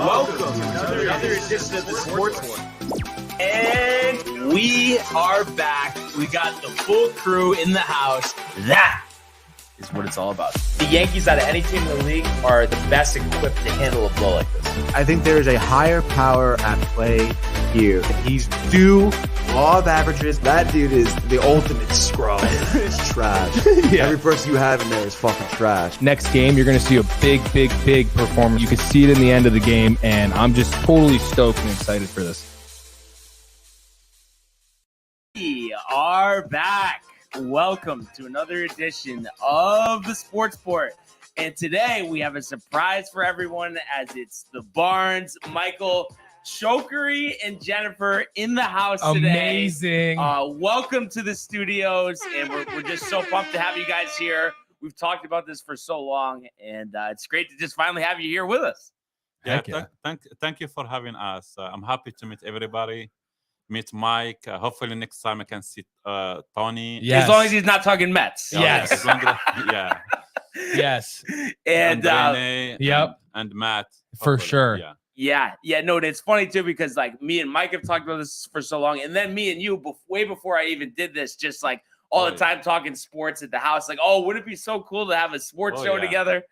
Welcome to another edition of the Sports One. And we are back. We got the full crew in the house. That is what it's all about. The Yankees, out of any team in the league, are the best equipped to handle a blow like this. I think there is a higher power at play here. He's due law of averages. That dude is the ultimate scrub. It's trash. Yeah. Every person you have in there is fucking trash. Next game, you're going to see a big performance. You can see it in the end of the game, and I'm just totally stoked and excited for this. We are back. Welcome to another edition of the Sports Port. And today we have a surprise for everyone, as it's the Barnes, Michael, Chokery, and Jennifer in the house today. Amazing. Welcome to the studios, and we're just so pumped to have you guys here. We've talked about this for so long, and it's great to just finally have you here with us. Yeah, thank you for having us. I'm happy to meet everybody. Meet Mike. Hopefully next time I can see Tony. Yes. As long as he's not talking Mets. Yes. Yeah. Yes. And Renee, yep. And Matt. For sure. Yeah. No, it's funny too, because like me and Mike have talked about this for so long, and then me and you way before I even did this, just like all the time talking sports at the house. Like, oh, wouldn't it be so cool to have a sports show together?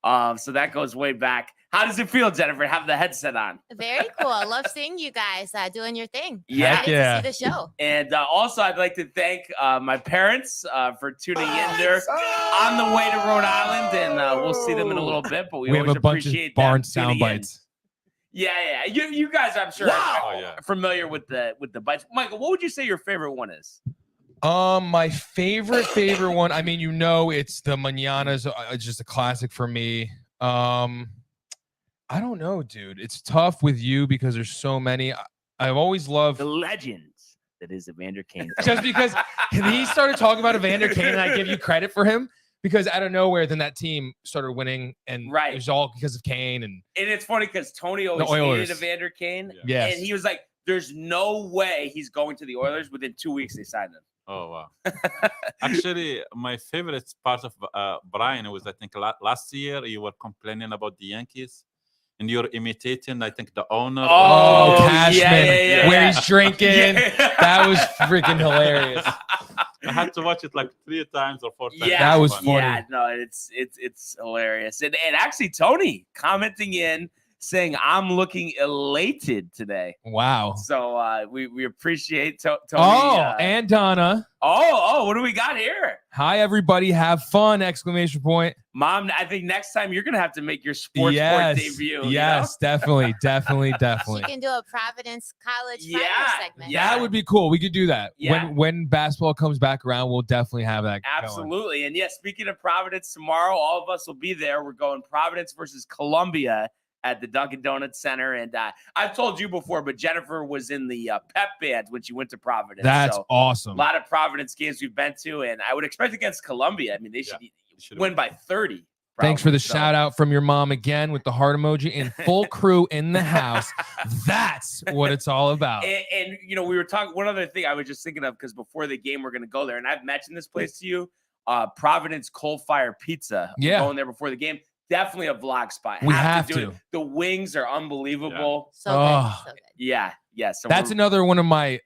So that goes way back. How does it feel, Jennifer, have the headset on? Very cool. I love seeing you guys doing your thing. Yeah. To see the show. And also, I'd like to thank my parents for tuning in. They're on the way to Rhode Island, and we'll see them in a little bit. But we have always a bunch of Barnes sound bites. Yeah. You guys, I'm sure, are familiar with the bites. Michael, what would you say your favorite one is? My favorite one. I mean, it's the Mañanas. It's just a classic for me. I don't know, dude. It's tough with you because there's so many. I've always loved the legends that is Evander Kane. Just because he started talking about Evander Kane, and I give you credit for him, because out of nowhere, then that team started winning, and it was all because of Kane. And it's funny because Tony always hated Evander Kane. Yes. And he was like, "There's no way he's going to the Oilers." Within 2 weeks, they signed him. Oh, wow. Actually, my favorite part of Brian was, I think, last year you were complaining about the Yankees. And you're imitating, I think, the owner. Oh, Cashman, where he's drinking. That was freaking hilarious. I had to watch it like 3 times or 4 times. Yeah, that was funny. Yeah, no, it's hilarious. And actually, Tony commenting in saying, "I'm looking elated today." Wow. So we appreciate Tony. And Donna. What do we got here? Hi, everybody. Have fun! Exclamation point. Mom, I think next time you're going to have to make your sports sport debut. Yes, definitely. She can do a Providence College Friday segment. Yeah, that would be cool. We could do that. Yeah. When basketball comes back around, we'll definitely have that Absolutely. going. And yeah, speaking of Providence, tomorrow, all of us will be there. We're going Providence versus Columbia at the Dunkin' Donuts Center. And I've told you before, but Jennifer was in the pep band when she went to Providence. That's awesome. A lot of Providence games we've been to, and I would expect against Columbia. I mean, they should win by 30. Thanks for the shout out from your mom again with the heart emoji and full crew in the house. That's what it's all about. And we were talking, one other thing I was just thinking of, because before the game, we're going to go there. And I've mentioned this place to you, Providence Coal Fire Pizza. Yeah. Going there before the game. Definitely a vlog spot. We have to. do it. The wings are unbelievable. So good. Yeah. So that's another one of my,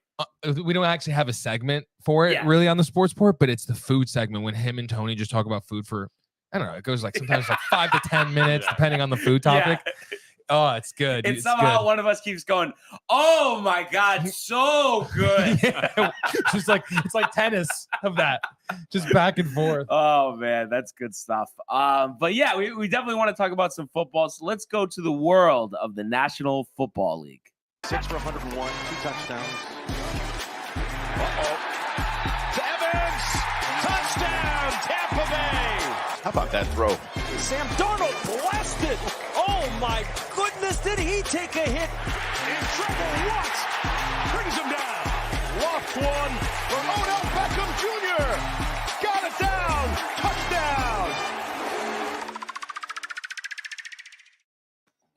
we don't actually have a segment for it really on the sports port, but it's the food segment when him and Tony just talk about food for, I don't know, it goes like sometimes like 5 to 10 minutes, depending on the food topic. Yeah. Oh, it's good. And somehow one of us keeps going, "Oh my God, so good." It's like tennis of that, just back and forth. Oh man, that's good stuff. But yeah, we definitely want to talk about some football. So let's go to the world of the National Football League. 6 for 101, 2 touchdowns. To Evans, touchdown, Tampa Bay. How about that throw? Sam Darnold blasted. Oh my goodness, did he take a hit? In trouble once, brings him down. Loft one for Odell Beckham Jr. Got it down, touchdown.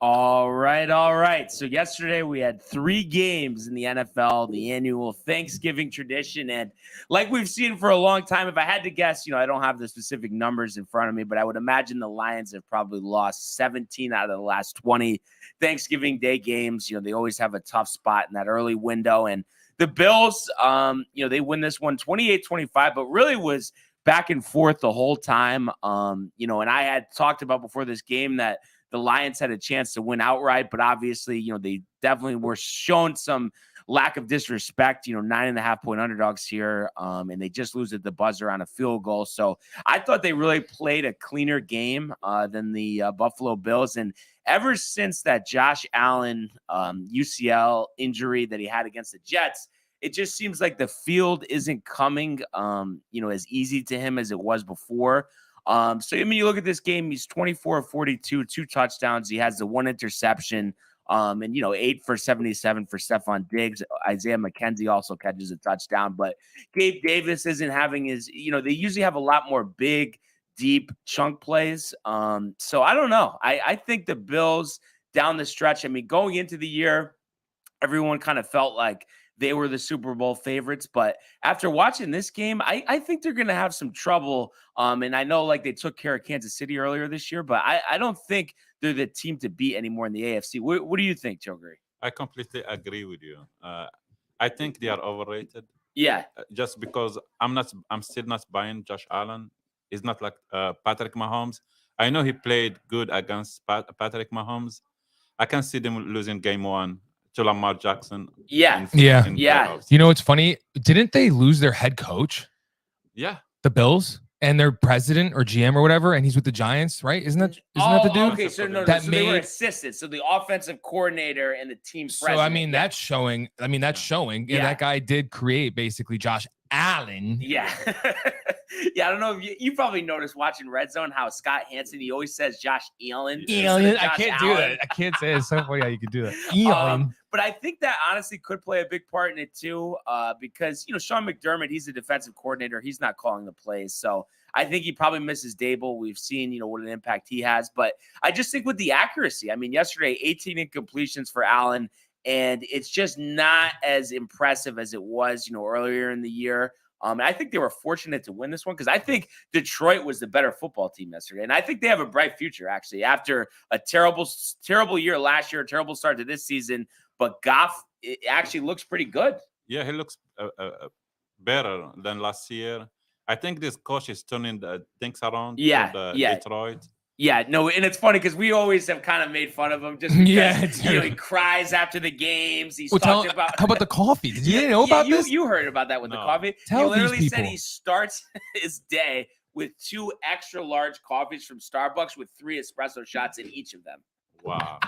All right, all right. So yesterday we had 3 games in the NFL, the annual Thanksgiving tradition. And like we've seen for a long time, if I had to guess, I don't have the specific numbers in front of me, but I would imagine the Lions have probably lost 17 out of the last 20 Thanksgiving Day games. They always have a tough spot in that early window. And the Bills, they win this one 28-25, but really was back and forth the whole time. And I had talked about before this game that the Lions had a chance to win outright, but obviously, they definitely were shown some lack of disrespect, 9.5-point underdogs here. And they just lose at the buzzer on a field goal. So I thought they really played a cleaner game than the Buffalo Bills. And ever since that Josh Allen UCL injury that he had against the Jets, it just seems like the field isn't coming, as easy to him as it was before. You look at this game, he's 24 of 42, 2 touchdowns. He has the 1 interception, and 8 for 77 for Stephon Diggs. Isaiah McKenzie also catches a touchdown, but Gabe Davis isn't having his, they usually have a lot more big, deep chunk plays. So I don't know. I think the Bills down the stretch, going into the year, everyone kind of felt like they were the Super Bowl favorites, but after watching this game, I think they're going to have some trouble. And I know they took care of Kansas City earlier this year, but I don't think they're the team to beat anymore in the AFC. What do you think, Chogri? I completely agree with you. I think they are overrated. Yeah. Just because I'm still not buying Josh Allen. He's not like Patrick Mahomes. I know he played good against Patrick Mahomes. I can see them losing game 1 to Lamar Jackson. Yeah. In playoffs. It's funny. Didn't they lose their head coach? Yeah. The Bills and their president or GM or whatever, and he's with the Giants, right? Isn't that the dude? Okay, so they were assisted. So the offensive coordinator and the team president. That's showing. That's showing. Yeah, that guy did create basically Josh Allen. Yeah. Yeah, I don't know if you probably noticed watching Red Zone how Scott Hansen, he always says Josh Allen. I can't do that. I can't say it. It's so funny how you could do that. Allen. But I think that honestly could play a big part in it too, because Sean McDermott, he's a defensive coordinator. He's not calling the plays, so I think he probably misses Dable. We've seen what an impact he has, but I just think with the accuracy, yesterday 18 incompletions for Allen, and it's just not as impressive as it was earlier in the year. And I think they were fortunate to win this one because I think Detroit was the better football team yesterday. And I think they have a bright future, actually, after a terrible year last year, a terrible start to this season. But Goff actually looks pretty good. Yeah, he looks better than last year. I think this coach is turning things around. Detroit. Yeah, no, and it's funny because we always have kind of made fun of him just because he cries after the games. He's talked about how about the coffee? Did you know about this? You heard about that with the coffee. He literally said he starts his day with 2 extra large coffees from Starbucks with 3 espresso shots in each of them. Wow.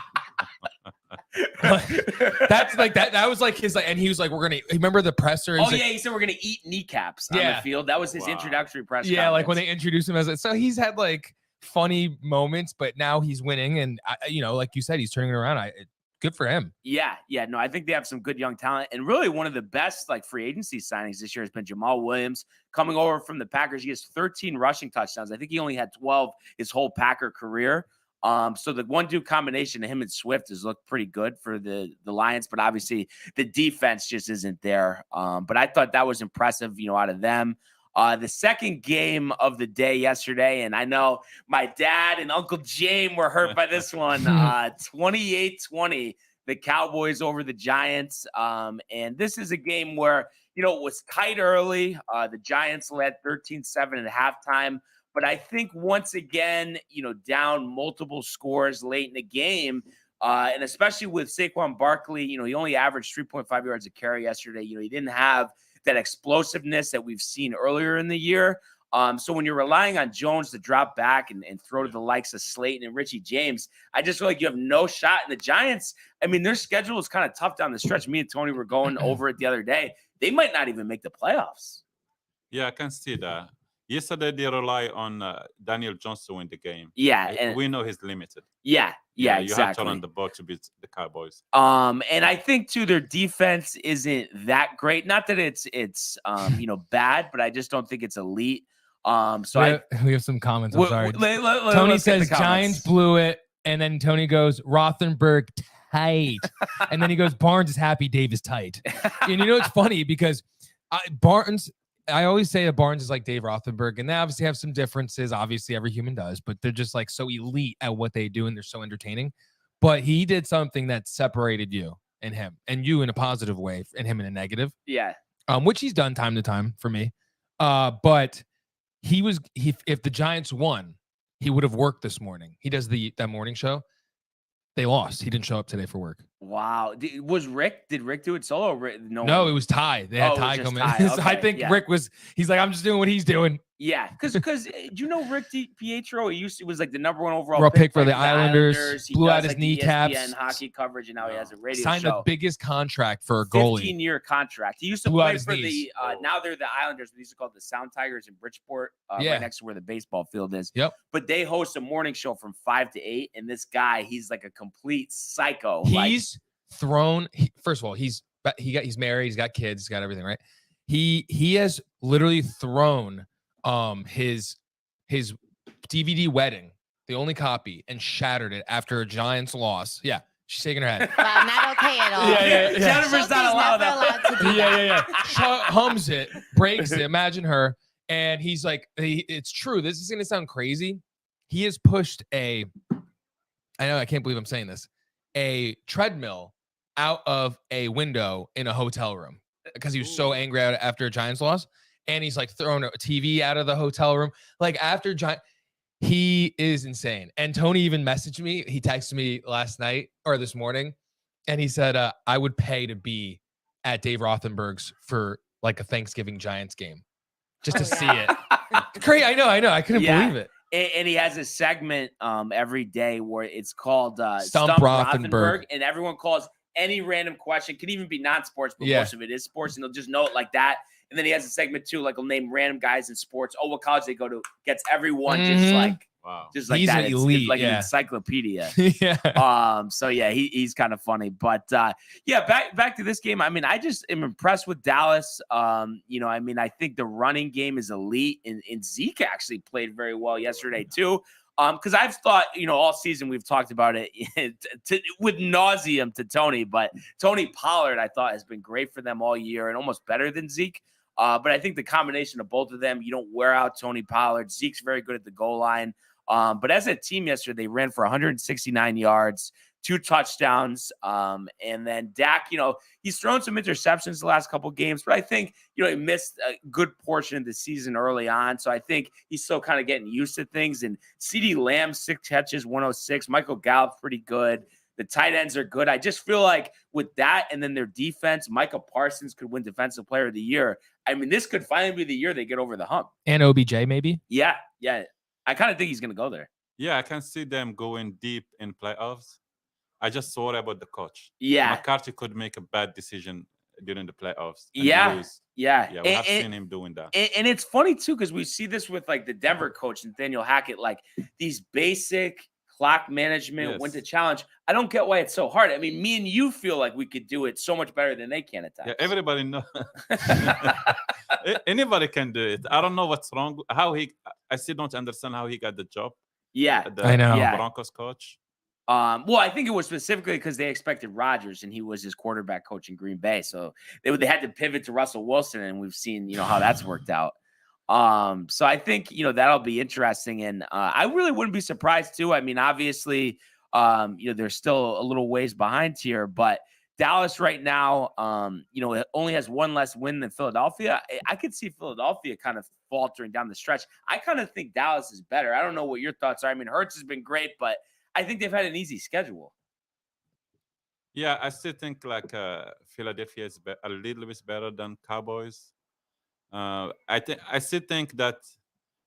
That's like that. That was like his and he was like, "We're gonna remember the presser." He said we're gonna eat kneecaps on the field. That was his introductory press. Yeah, conference. Like when they introduced him as so he's had funny moments, but now he's winning, and like you said, he's turning it around. Good for him. Yeah, no, I think they have some good young talent, and really one of the best free agency signings this year has been Jamal Williams coming over from the Packers. He has 13 rushing touchdowns. I think he only had 12 his whole Packer career. So the 1-2 combination of him and Swift has looked pretty good for the Lions, but obviously the defense just isn't there. But I thought that was impressive, out of them. The second game of the day yesterday, and I know my dad and Uncle James were hurt by this one, 28-20, the Cowboys over the Giants. And this is a game where, it was tight early. The Giants led 13-7 at halftime. But I think once again, down multiple scores late in the game, and especially with Saquon Barkley, he only averaged 3.5 yards a carry yesterday. He didn't have that explosiveness that we've seen earlier in the year. So when you're relying on Jones to drop back and throw to the likes of Slayton and Richie James, I just feel like you have no shot. And the Giants, their schedule is kind of tough down the stretch. Me and Tony were going over it the other day. They might not even make the playoffs. Yeah, I can see that. Yesterday, they rely on Daniel Jones to win the game. Yeah. And we know he's limited. Yeah, exactly. You have to run the ball to beat the Cowboys. And I think, too, their defense isn't that great. Not that it's bad, but I just don't think it's elite. We have some comments. I'm sorry. Tony says Giants blew it. And then Tony goes, Rothenberg tight. And then he goes, Barnes is happy, Dave is tight. And you know, it's funny because Barnes, I always say that Barnes is like Dave Rothenberg, and they obviously have some differences. Obviously, every human does, but they're just like so elite at what they do, and they're so entertaining. But he did something that separated you and him, and you in a positive way, and him in a negative. Yeah. Which he's done time to time for me. But if the Giants won, he would have worked this morning. He does that morning show. They lost. He didn't show up today for work. Wow. Did Rick do it solo? Or No, it was Ty. They had Ty come in. Ty. Okay, I think Rick he's like, I'm just doing what he's doing. Yeah, because do you know Rick Pietro? He was like the number 1 overall pick for like the Islanders. He blew does, out his like, kneecaps. ESPN hockey coverage, and now he has a radio Signed show. the biggest contract for a goalie. 15-year contract. He used to play for the now they're the Islanders, but they used to call it the Sound Tigers in Bridgeport, right next to where the baseball field is. Yep. But they host a morning show from 5 to 8, and this guy, he's like a complete psycho. He's thrown. First of all, he's married. He's got kids. He's got everything right. He has literally thrown his DVD wedding, the only copy, and shattered it after a Giants loss. Yeah, she's shaking her head. Well, not okay at all. Yeah. Jennifer's not allowed to do that. Yeah. Hums it, breaks it. Imagine her. And he's like, it's true. This is going to sound crazy. He has pushed I can't believe I'm saying this, a treadmill out of a window in a hotel room because he was so angry after a Giants loss. And he's like throwing a TV out of the hotel room. Like after he is insane. And Tony even messaged me. He texted me last night or this morning. And he said, I would pay to be at Dave Rothenberg's for like a Thanksgiving Giants game just to see it. Crazy. I know. I couldn't believe it. And he has a segment every day where it's called Stump Rothenberg. And everyone calls any random question. Could even be non-sports, but most of it is sports. And they'll just know it like that. And then he has a segment too, like he'll name random guys in sports. Oh, what college they go to? Gets everyone just like He's that. Elite, it's like an encyclopedia. Yeah. So yeah, he's kind of funny. But back to this game. I mean, I just am impressed with Dallas. I think the running game is elite, and Zeke actually played very well yesterday too. Because I've thought, all season we've talked about it with nauseum to Tony, but Tony Pollard I thought has been great for them all year and almost better than Zeke. But I think the combination of both of them, you don't wear out Tony Pollard. Zeke's very good at the goal line. But as a team yesterday, they ran for 169 yards, 2 touchdowns. And then Dak, he's thrown some interceptions the last couple of games, but I think, he missed a good portion of the season early on. So I think he's still kind of getting used to things. And CeeDee Lamb, 6 catches, 106. Michael Gallup's pretty good. The tight ends are good. I just feel like with that and then their defense, Micah Parsons could win Defensive Player of the Year. I mean, this could finally be the year they get over the hump. And OBJ, maybe? Yeah. I kind of think he's going to go there. Yeah, I can see them going deep in playoffs. I just worry about the coach. Yeah. McCarthy could make a bad decision during the playoffs. Yeah. We have seen him doing that. And it's funny, too, because we see this with, like, the Denver coach, Nathaniel Hackett, like, these basic clock management, when to challenge. I don't get why it's so hard. I mean, me and you feel like we could do it so much better than they can at times. Yeah, everybody knows. Anybody can do it. I don't know what's wrong. I still don't understand how he got the job. Yeah. I know. Broncos coach. Well, I think it was specifically because they expected Rodgers and he was his quarterback coach in Green Bay. So they had to pivot to Russell Wilson, and we've seen, how that's worked out. So I think, that'll be interesting. And I really wouldn't be surprised too. I mean, obviously, they're still a little ways behind here, but Dallas right now, it only has 1 less win than Philadelphia. I could see Philadelphia kind of faltering down the stretch. I kind of think Dallas is better. I don't know what your thoughts are. I mean, Hurts has been great, but I think they've had an easy schedule. Yeah, I still think like Philadelphia is a little bit better than Cowboys. I still think that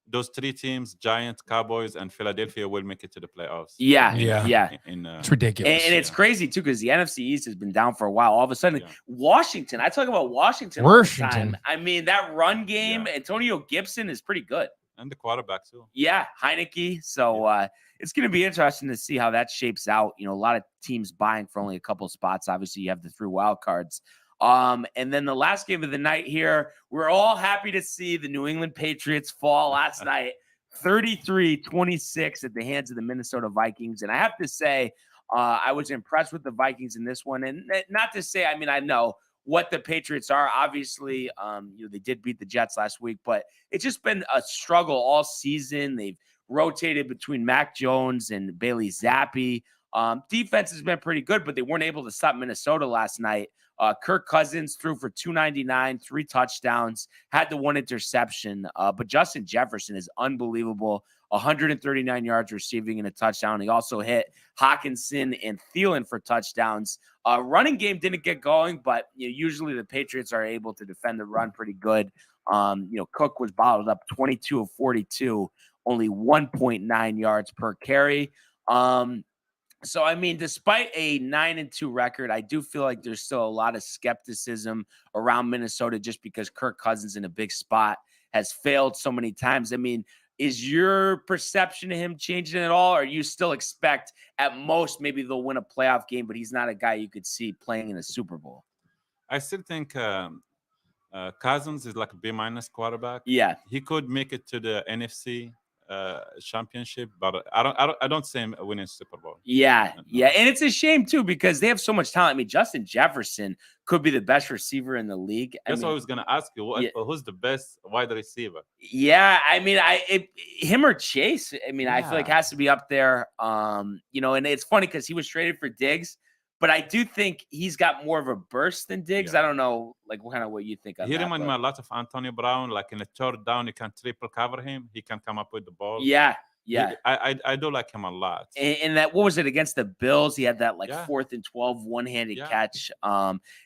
those 3 teams, Giants, Cowboys, and Philadelphia, will make it to the playoffs. Yeah. It's ridiculous. And it's crazy, too, because the NFC East has been down for a while. All of a sudden, Washington, I talk about Washington all the time. I mean, that run game, Antonio Gibson is pretty good. And the quarterback, too. Yeah, Heineke. So it's going to be interesting to see how that shapes out. A lot of teams buying for only a couple of spots. Obviously, you have the 3 wild cards. And then the last game of the night here, we're all happy to see the New England Patriots fall last night 33-26 at the hands of the Minnesota Vikings. And I have to say, I was impressed with the Vikings in this one. And not to say, I mean, I know what the Patriots are. Obviously, they did beat the Jets last week, but it's just been a struggle all season. They've rotated between Mac Jones and Bailey Zappi. Defense has been pretty good, but they weren't able to stop Minnesota last night. Kirk Cousins threw for 299, 3 touchdowns, had the 1 interception. But Justin Jefferson is unbelievable. 139 yards receiving and a touchdown. He also hit Hawkinson and Thielen for touchdowns. Running game didn't get going, but usually the Patriots are able to defend the run pretty good. Cook was bottled up 22 of 42, only 1.9 yards per carry. So, I mean, despite a 9-2 record, I do feel like there's still a lot of skepticism around Minnesota just because Kirk Cousins in a big spot has failed so many times. I mean, is your perception of him changing at all? Or you still expect at most maybe they'll win a playoff game, but he's not a guy you could see playing in a Super Bowl? I still think Cousins is like a B- quarterback. Yeah. He could make it to the NFC championship, but I don't see him winning Super Bowl. Yeah, and it's a shame too because they have so much talent. I mean, Justin Jefferson could be the best receiver in the league. That's what I was gonna ask you. Who's the best wide receiver? Yeah, I mean, him or Chase. I mean, I feel like has to be up there. And it's funny because he was traded for Diggs, but I do think he's got more of a burst than Diggs. I don't know, like what you think of He that. reminds me a lot of Antonio Brown. Like in a third down, you can triple cover him. He can come up with the ball. Yeah. I do like him a lot. And that, what was it, against the Bills? He had that 4th and 12 one-handed catch.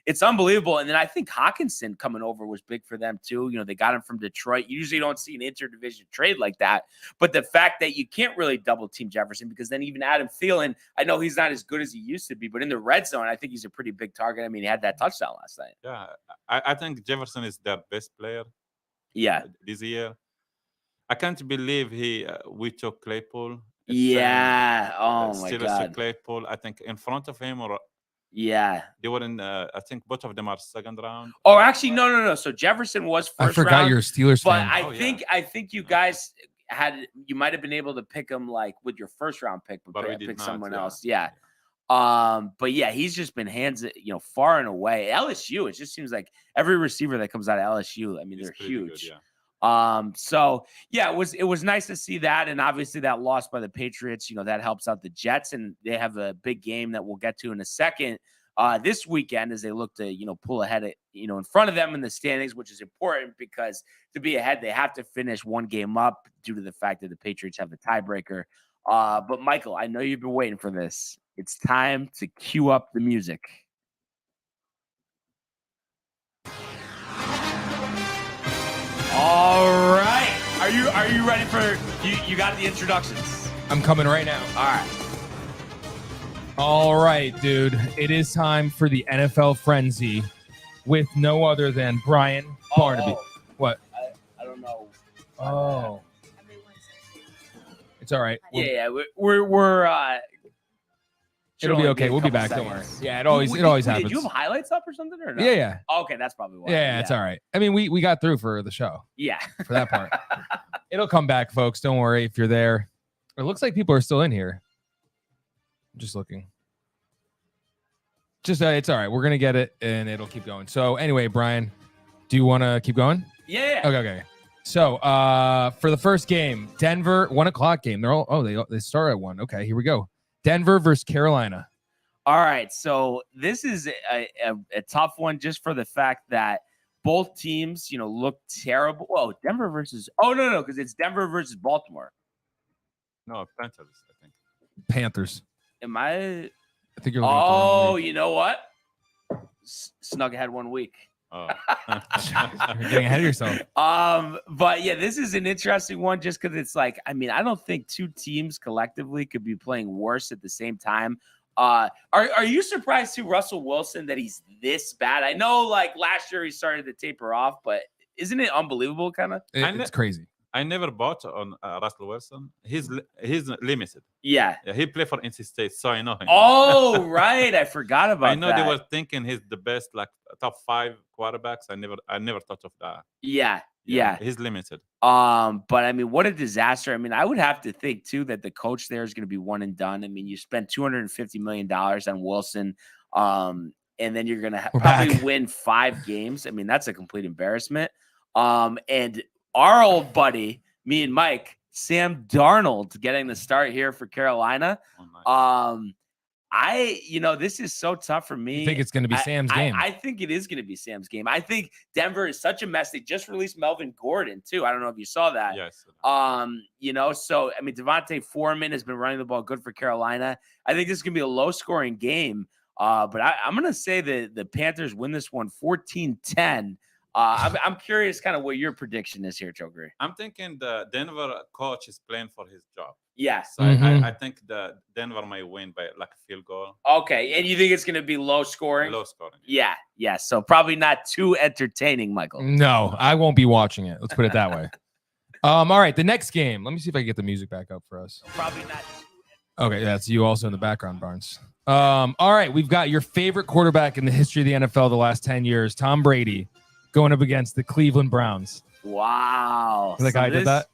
It's unbelievable. And then I think Hawkinson coming over was big for them too. They got him from Detroit. You usually don't see an interdivision trade like that. But the fact that you can't really double team Jefferson because then even Adam Thielen, I know he's not as good as he used to be, but in the red zone, I think he's a pretty big target. I mean, he had that touchdown last night. Yeah, I think Jefferson is their best player. Yeah, this year. I can't believe we took Claypool. Yeah. Oh my God. Claypool. I think in front of him, or they were in. I think both of them are second round. Oh, actually, no. So Jefferson was first round. I forgot you're a Steelers fan. But I think you guys you might have been able to pick him like with your first round pick, but pick someone else. Yeah. But yeah, he's just been far and away. LSU, it just seems like every receiver that comes out of LSU, I mean, they're huge. Good, yeah. So yeah, it was nice to see that. And obviously that loss by the Patriots, that helps out the Jets, and they have a big game that we'll get to in a second, this weekend as they look to, pull ahead, in front of them in the standings, which is important because to be ahead, they have to finish one game up due to the fact that the Patriots have the tiebreaker. But Michael, I know you've been waiting for this. It's time to cue up the music. All right. Are you ready for you got the introductions? I'm coming right now. All right, dude. It is time for the NFL Frenzy with no other than Brian Barnaby. What? I don't know. Oh. It's all right. We're it'll be okay. We'll be back. Don't worry. Yeah, it always happens. Did you have highlights up or something or no? Yeah. Okay, that's probably why. Yeah, it's all right. I mean, we got through for the show. Yeah. For that part. It'll come back, folks. Don't worry if you're there. It looks like people are still in here. I'm just looking. It's all right. We're gonna get it, and it'll keep going. So anyway, Brian, do you want to keep going? Yeah. Okay. So for the first game, Denver 1:00 game. They're all they start at 1. Okay, here we go. Denver versus Carolina. All right, so this is a tough one just for the fact that both teams, look terrible. Whoa, Denver versus no, because it's Denver versus Baltimore. No, Panthers, I think. Panthers. Am I think you're looking you know what? Snug ahead 1 week. Oh. You're getting ahead of yourself. But yeah, this is an interesting one just because it's like, I mean, I don't think two teams collectively could be playing worse at the same time. Are you surprised too, Russell Wilson, that he's this bad? I know like last year he started to taper off, but isn't it unbelievable kind of? It's crazy. I never bought on Russell Wilson. He's limited. Yeah. Yeah, he played for NC State, so I know him. Oh, right. I forgot about I know that. they were thinking he's the best, like top 5 quarterbacks. I never thought of that. Yeah. He's limited. But I mean, what a disaster. I mean, I would have to think too that the coach there is going to be one and done. I mean, you spent $250 million on Wilson. And then you're going to probably win 5 games. I mean, that's a complete embarrassment. And our old buddy, me and Mike, Sam Darnold getting the start here for Carolina. Oh, nice. This is so tough for me. You think it's going to be Sam's game? I think it is going to be Sam's game. I think Denver is such a mess. They just released Melvin Gordon too. I don't know if you saw that. Yes. So I mean, Devontae Foreman has been running the ball good for Carolina. I think this is going to be a low-scoring game. But I'm going to say that the Panthers win this one 14-10. I'm curious kind of what your prediction is here, Choker. I'm thinking the Denver coach is playing for his job. Yeah. So I think the Denver might win by like a field goal. Okay. And you think it's going to be low scoring? Low scoring. Yeah. So probably not too entertaining, Michael. No, I won't be watching it. Let's put it that way. All right. The next game. Let me see if I can get the music back up for us. Probably not. Okay. That's you also in the background, Barnes. All right. We've got your favorite quarterback in the history of the NFL the last 10 years, Tom Brady, going up against the Cleveland Browns. Wow. You think I did that?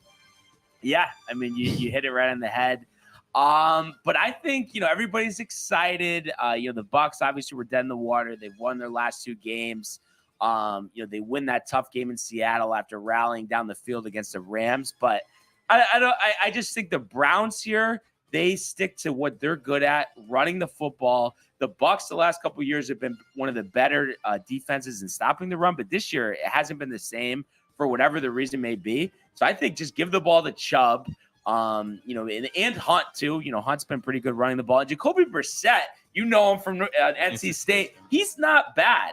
Yeah. I mean, you hit it right on the head. But I think, everybody's excited. The Bucs obviously were dead in the water. They've won their last 2 games. They win that tough game in Seattle after rallying down the field against the Rams. But I just think the Browns here, they stick to what they're good at, running the football. The Bucs the last couple of years have been one of the better defenses in stopping the run, but this year it hasn't been the same for whatever the reason may be. So I think just give the ball to Chubb, and Hunt too. Hunt's been pretty good running the ball. And Jacoby Brissett, him from NC State, he's not bad.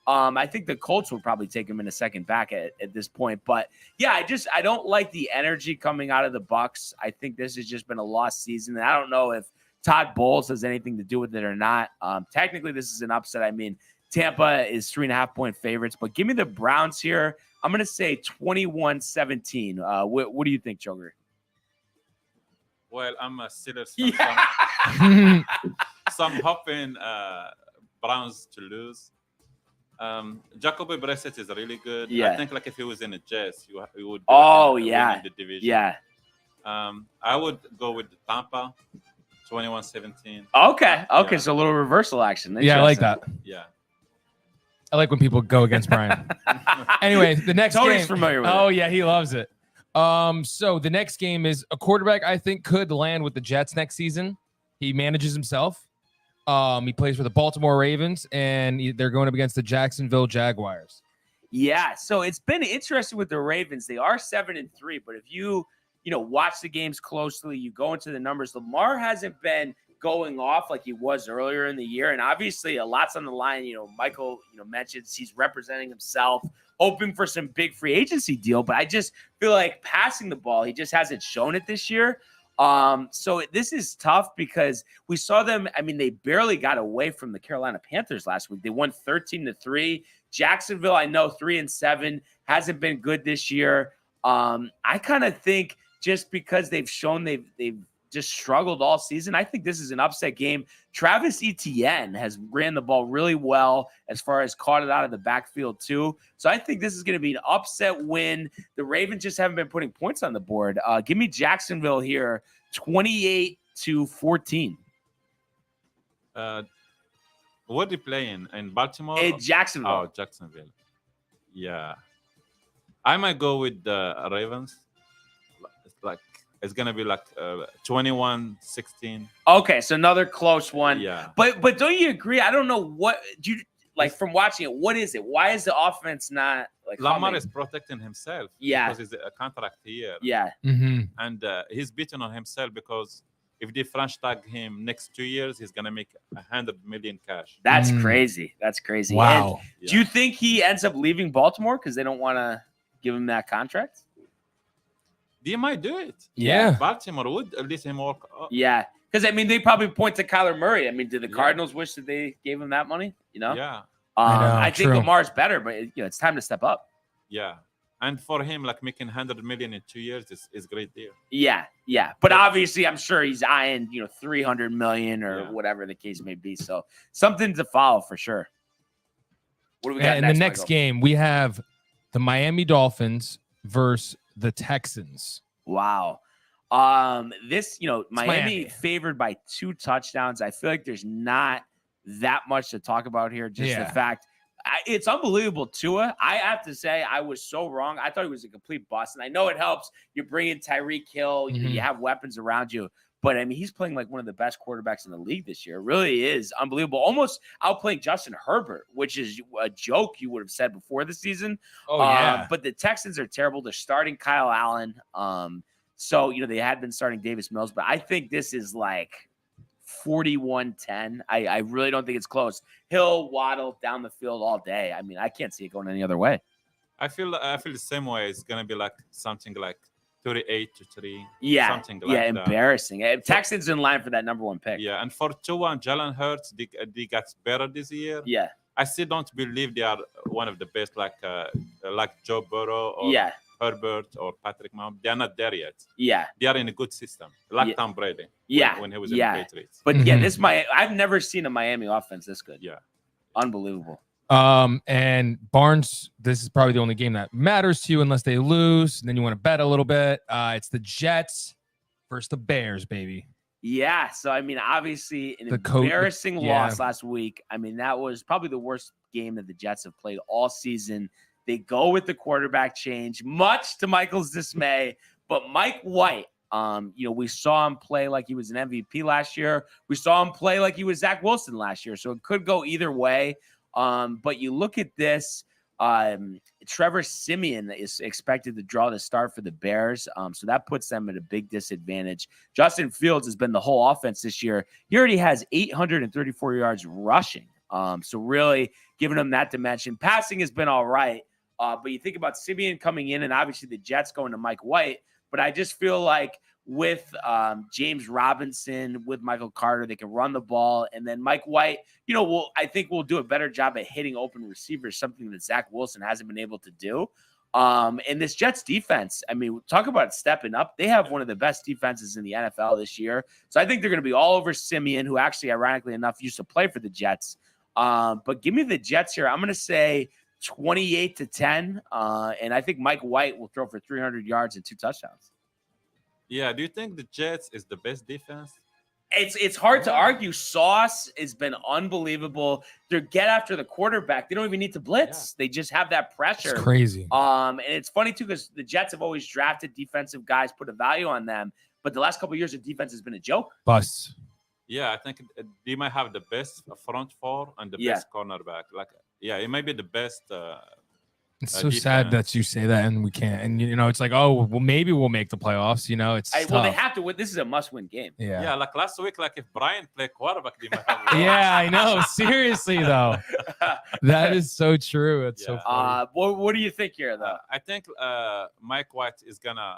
I think the Colts will probably take him in a second back at this point. But yeah, I don't like the energy coming out of the Bucs. I think this has just been a lost season. And I don't know if Todd Bowles has anything to do with it or not. Technically, this is an upset. I mean, Tampa is 3.5-point favorites, but give me the Browns here. I'm going to say 21-17. What do you think, Choker? Well, I'm a Steelers Yeah. fan. So I'm hoping Browns to lose. Jacoby Brissett is really good. Yeah. I think like if he was in the Jets, he would. Oh, win yeah. the division. Yeah. I would go with Tampa, 21-17. Okay. Yeah. So a little reversal action. Yeah, I like that. Yeah. I like when people go against Brian. Anyway, the next Tony's game. familiar with Oh, it. yeah, he loves it. So the next game is a quarterback I think could land with the Jets next season. He manages himself. He plays for the Baltimore Ravens, and they're going up against the Jacksonville Jaguars. Yeah, so it's been interesting with the Ravens. They are 7-3, but if you watch the games closely, you go into the numbers. Lamar hasn't been going off like he was earlier in the year, and obviously a lot's on the line. Michael, mentions he's representing himself, hoping for some big free agency deal. But I just feel like passing the ball, he just hasn't shown it this year. So this is tough because we saw them. I mean, they barely got away from the Carolina Panthers last week. They won 13-3. Jacksonville, I know 3-7, hasn't been good this year. I kind of think just because they've shown they've just struggled all season, I think this is an upset game. Travis Etienne has ran the ball really well as far as caught it out of the backfield too. So I think this is going to be an upset win. The Ravens just haven't been putting points on the board. Give me Jacksonville here, 28-14. What are they playing in Baltimore? Jacksonville. Oh, Jacksonville. Yeah, I might go with the Ravens. It's gonna be like 21-16. Okay, so another close one. Yeah, but don't you agree? I don't know what do you like from watching it. What is it? Why is the offense not like Lamar humming? is protecting himself. Yeah, because it's a contract year. Yeah, and he's beating on himself because if they French tag him next 2 years, he's gonna make $100 million cash. That's crazy. That's crazy. Wow. And do you think he ends up leaving Baltimore because they don't want to give him that contract? They might do it. Yeah. Baltimore would let him walk up. Yeah, because I mean, they probably point to Kyler Murray. I mean, did the Cardinals wish that they gave him that money? Yeah. I think true. Lamar's better, but it's time to step up. Yeah. And for him, like making 100 million in 2 years is great deal. Yeah. But obviously, I'm sure he's eyeing 300 million or whatever the case may be. So something to follow for sure. What do we got in next, the next Michael? game? We have the Miami Dolphins versus the Texans. Wow. This, Miami Miami. favored by 2 touchdowns. I feel like there's not that much to talk about here. Just the fact it's unbelievable. Tua, I have to say, I was so wrong. I thought he was a complete bust. And I know it helps. You bring in Tyreek Hill, you have weapons around you. But I mean, he's playing like one of the best quarterbacks in the league this year. It really is unbelievable. Almost outplaying Justin Herbert, which is a joke you would have said before the season. But the Texans are terrible. They're starting Kyle Allen. So, they had been starting Davis Mills, but I think this is like 41-10. I really don't think it's close. Hill, Waddle down the field all day. I mean, I can't see it going any other way. I feel the same way. It's gonna be like something like 38-3. Yeah, something like that. Embarrassing. Texans in line for that number 1 pick. Yeah, and for Tua and Jalen Hurts, they got better this year. Yeah, I still don't believe they are one of the best, like Joe Burrow or Herbert or Patrick Mahomes. They are not there yet. Yeah, they are in a good system, like Tom Brady. When he was in the Patriots. But I've never seen a Miami offense this good. Yeah, unbelievable. And Barnes, this is probably the only game that matters to you unless they lose. And then you want to bet a little bit. It's the Jets versus the Bears, baby. Yeah. So, I mean, obviously an embarrassing loss last week. I mean, that was probably the worst game that the Jets have played all season. They go with the quarterback change, much to Michael's dismay. But Mike White, we saw him play like he was an MVP last year. We saw him play like he was Zach Wilson last year. So it could go either way. But you look at this, Trevor Siemian is expected to draw the start for the Bears. So that puts them at a big disadvantage. Justin Fields has been the whole offense this year. He already has 834 yards rushing. So really giving him that dimension. Passing has been all right. But you think about Siemian coming in and obviously the Jets going to Mike White. But I just feel like with James Robinson, with Michael Carter, they can run the ball. And then Mike White, I think we'll do a better job at hitting open receivers, something that Zach Wilson hasn't been able to do. And this Jets defense, I mean, talk about stepping up. They have one of the best defenses in the NFL this year. So I think they're going to be all over Siemian, who actually, ironically enough, used to play for the Jets. But give me the Jets here. I'm going to say 28-10. And I think Mike White will throw for 300 yards and 2 touchdowns. Yeah. Do you think the Jets is the best defense? It's hard to argue. Sauce has been unbelievable. They get after the quarterback. They don't even need to blitz. They just have that pressure. It's crazy. And it's funny too because the Jets have always drafted defensive guys, put a value on them. But the last couple of years, the defense has been a joke. Busts. Yeah, I think they might have the best front four and the best cornerback. It might be the best. It's so sad that you say that and we can't. And it's like, oh, well, maybe we'll make the playoffs. It's tough. Well, they have to win. This is a must-win game. Yeah. Like last week, like if Brian played quarterback, they might have. Yeah, I know. Seriously, though, that is so true. It's so funny. What do you think here, though? I think Mike White is gonna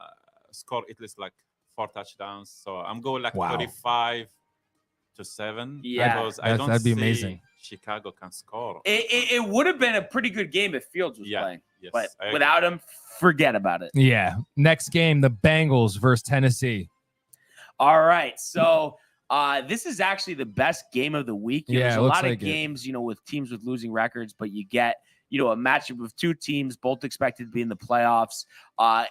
score at least like 4 touchdowns. So I'm going like 35-7. Yeah, because I don't that'd be see amazing. Chicago can score. It would have been a pretty good game if Fields was playing. Yes, but without him, forget about it. Yeah. Next game, the Bengals versus Tennessee. All right. So this is actually the best game of the week. There's a lot of games, with teams with losing records, but you get, a matchup of 2 teams, both expected to be in the playoffs.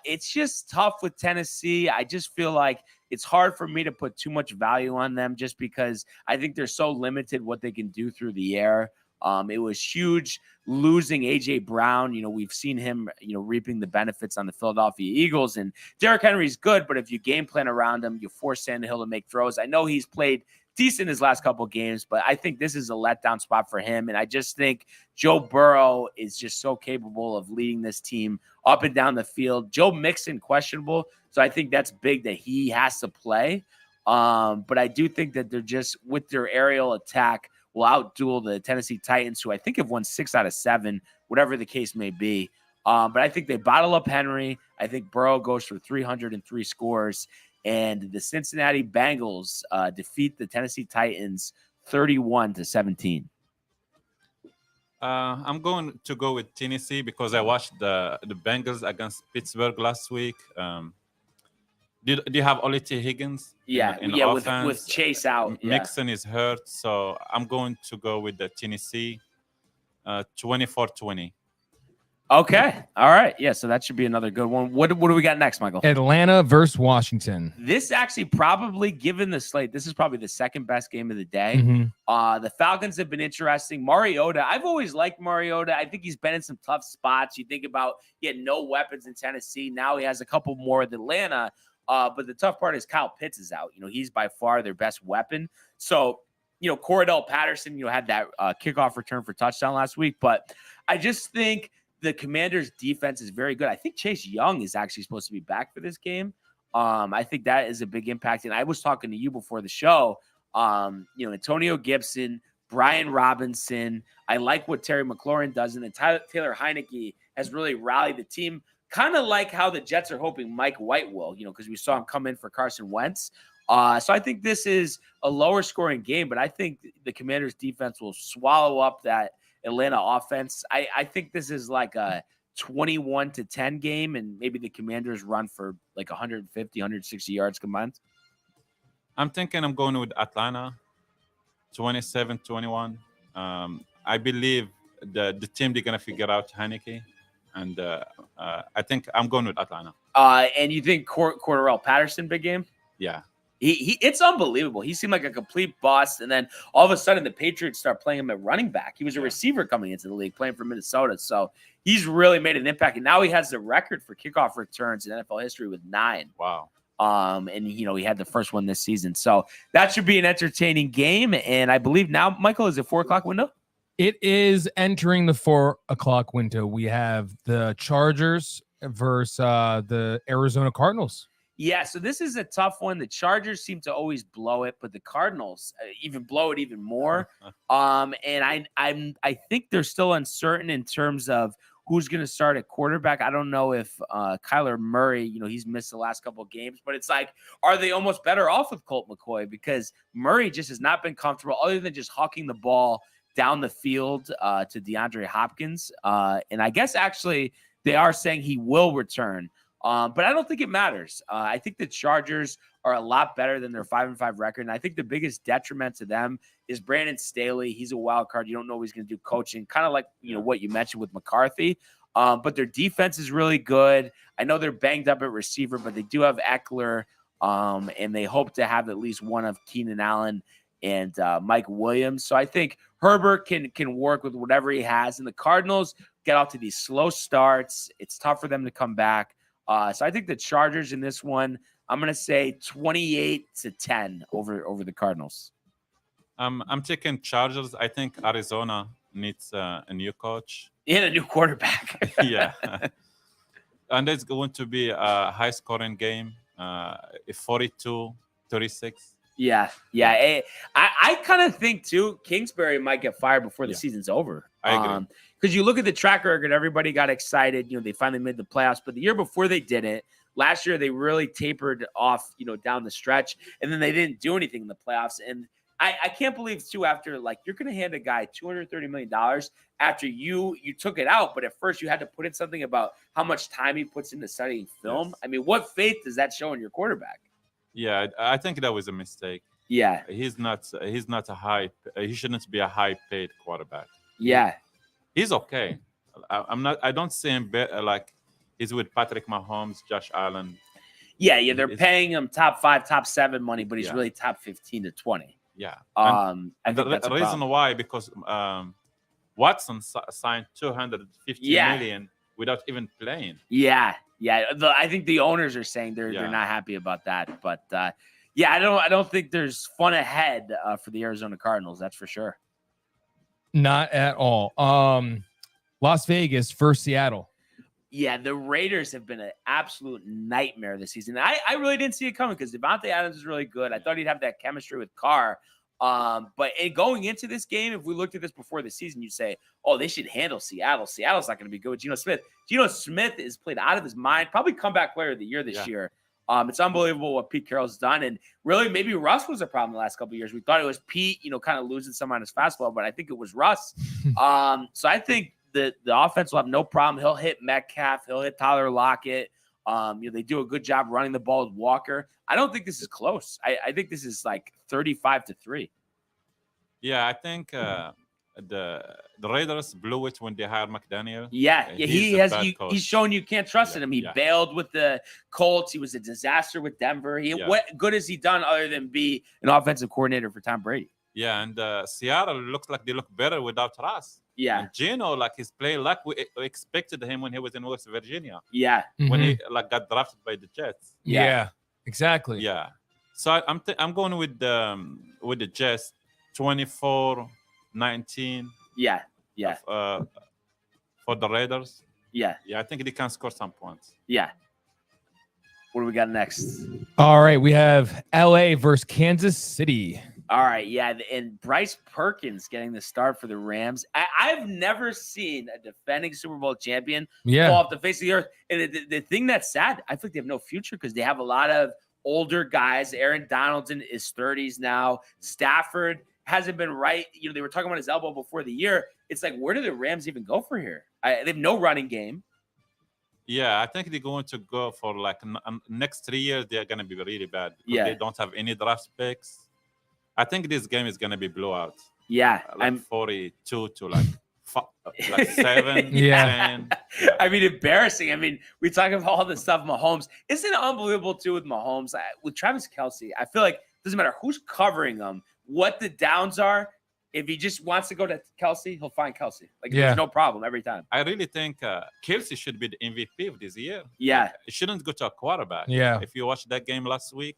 It's just tough with Tennessee. I just feel like it's hard for me to put too much value on them just because I think they're so limited what they can do through the air. It was huge losing A.J. Brown. We've seen him, reaping the benefits on the Philadelphia Eagles. And Derrick Henry's good, but if you game plan around him, you force Tannehill to make throws. I know he's played decent his last couple of games, but I think this is a letdown spot for him. And I just think Joe Burrow is just so capable of leading this team up and down the field. Joe Mixon, questionable. So I think that's big that he has to play. But I do think that they're just, with their aerial attack, will outduel the Tennessee Titans, who I think have won 6 out of 7, whatever the case may be. But I think they bottle up Henry. I think Burrow goes for 303 scores. And the Cincinnati Bengals defeat the Tennessee Titans 31-17. I'm going to go with Tennessee because I watched the Bengals against Pittsburgh last week. Do you have only T. Higgins in offense? With Chase out. Yeah. Mixon is hurt, so I'm going to go with the Tennessee 24-20. Okay. All right. Yeah. So that should be another good one. What do we got next, Michael? Atlanta versus Washington. This actually probably, given the slate, this is probably the second best game of the day. The Falcons have been interesting. Mariota, I've always liked Mariota. I think he's been in some tough spots. You think about he had no weapons in Tennessee. Now he has a couple more with Atlanta. But the tough part is Kyle Pitts is out. He's by far their best weapon. So, Cordell Patterson, had that kickoff return for touchdown last week. But I just think the Commanders' defense is very good. I think Chase Young is actually supposed to be back for this game. I think that is a big impact. And I was talking to you before the show. Antonio Gibson, Brian Robinson. I like what Terry McLaurin does. And then Taylor Heineke has really rallied the team, kind of like how the Jets are hoping Mike White will, because we saw him come in for Carson Wentz. So I think this is a lower scoring game, but I think the Commanders' defense will swallow up that Atlanta offense. I think this is like a 21-10 game, and maybe the Commanders run for like 150, 160 yards combined. I'm thinking I'm going with Atlanta 27-21. I believe the team, they're going to figure out Heineke, and I think I'm going with Atlanta. And you think Cordell Patterson, big game? Yeah. It's unbelievable. He seemed like a complete bust, and then all of a sudden the Patriots start playing him at running back. He was a receiver coming into the league, playing for Minnesota, so he's really made an impact. And now he has the record for kickoff returns in NFL history with 9. Wow. And he had the first one this season, so that should be an entertaining game. And I believe now, Michael, is it 4:00 window? It is entering the 4:00 window. We have the Chargers versus the Arizona Cardinals. Yeah, so this is a tough one. The Chargers seem to always blow it, but the Cardinals even blow it even more. And I think they're still uncertain in terms of who's going to start at quarterback. I don't know if Kyler Murray, he's missed the last couple of games, but it's like, are they almost better off with Colt McCoy? Because Murray just has not been comfortable other than just hawking the ball down the field to DeAndre Hopkins. And I guess actually they are saying he will return. But I don't think it matters. I think the Chargers are a lot better than their 5-5 record. And I think the biggest detriment to them is Brandon Staley. He's a wild card. You don't know what he's going to do coaching, kind of like, what you mentioned with McCarthy. But their defense is really good. I know they're banged up at receiver, but they do have Eckler. And they hope to have at least one of Keenan Allen and Mike Williams. So I think Herbert can work with whatever he has. And the Cardinals get off to these slow starts. It's tough for them to come back. So I think the Chargers in this one, I'm going to say 28-10 over the Cardinals. I'm taking Chargers. I think Arizona needs a new coach. And a new quarterback. Yeah. And it's going to be a high-scoring game, 42-36. Yeah. I kind of think, too, Kingsbury might get fired before the season's over. I agree. Because you look at the track record, everybody got excited. They finally made the playoffs. But the year before they did it, last year they really tapered off, down the stretch. And then they didn't do anything in the playoffs. And I can't believe, too, after, you're going to hand a guy $230 million after you took it out. But at first you had to put in something about how much time he puts into studying film. Yes. I mean, what faith does that show in your quarterback? Yeah, I think that was a mistake. Yeah. He shouldn't be a high-paid quarterback. Yeah. He's okay. I don't see him like he's with Patrick Mahomes, Josh Allen. Yeah. They're paying him top 5, top 7 money, but he's really top 15 to 20. Yeah. I think the reason why, because Watson signed $250 million without even playing. Yeah. I think the owners are saying they're not happy about that. But I don't think there's fun ahead for the Arizona Cardinals. That's for sure. Not at all. Las Vegas versus Seattle. Yeah, the Raiders have been an absolute nightmare this season. I really didn't see it coming because Devontae Adams is really good. I thought he'd have that chemistry with Carr. But going into this game, if we looked at this before the season, you'd say, oh, they should handle Seattle. Seattle's not going to be good with Geno Smith. Geno Smith is played out of his mind, probably comeback player of the year this year. It's unbelievable what Pete Carroll's done. And really, maybe Russ was a problem the last couple of years. We thought it was Pete, kind of losing some on his fastball, but I think it was Russ. So I think the offense will have no problem. He'll hit Metcalf. He'll hit Tyler Lockett. They do a good job running the ball with Walker. I don't think this is close. I think this is like 35-3. Yeah, I think the Raiders blew it when they hired McDaniel. Yeah, he's shown you can't trust in him. He bailed with the Colts. He was a disaster with Denver. What good has he done other than be an offensive coordinator for Tom Brady? Yeah, and Seattle looks like they look better without Russ. Yeah, and Geno, he's playing like we expected him when he was in West Virginia. Yeah, when he got drafted by the Jets. Yeah, exactly. Yeah, so I'm going with the Jets, 24-19. Yeah. For the Raiders. Yeah, I think they can score some points. Yeah. What do we got next? All right, we have LA versus Kansas City. All right, yeah, and Bryce Perkins getting the start for the Rams. I've never seen a defending Super Bowl champion fall off the face of the earth. And the thing that's sad, I think they have no future because they have a lot of older guys. Aaron Donald's in his 30s now. Stafford hasn't been right. They were talking about his elbow before the year. It's like, where do the Rams even go for here? They have no running game. Yeah, I think they're going to go for next 3 years. They're going to be really bad. They don't have any draft picks. I think this game is going to be blowout. Yeah. I'm 42 to 7. Yeah. 10. I mean, embarrassing. I mean, we talk about all this stuff. Mahomes. Isn't it unbelievable, too, with Mahomes? With Travis Kelce, I feel like it doesn't matter who's covering him, what the downs are. If he just wants to go to Kelce, he'll find Kelce. There's no problem every time. I really think Kelce should be the MVP of this year. Yeah. It shouldn't go to a quarterback. Yeah. If you watched that game last week,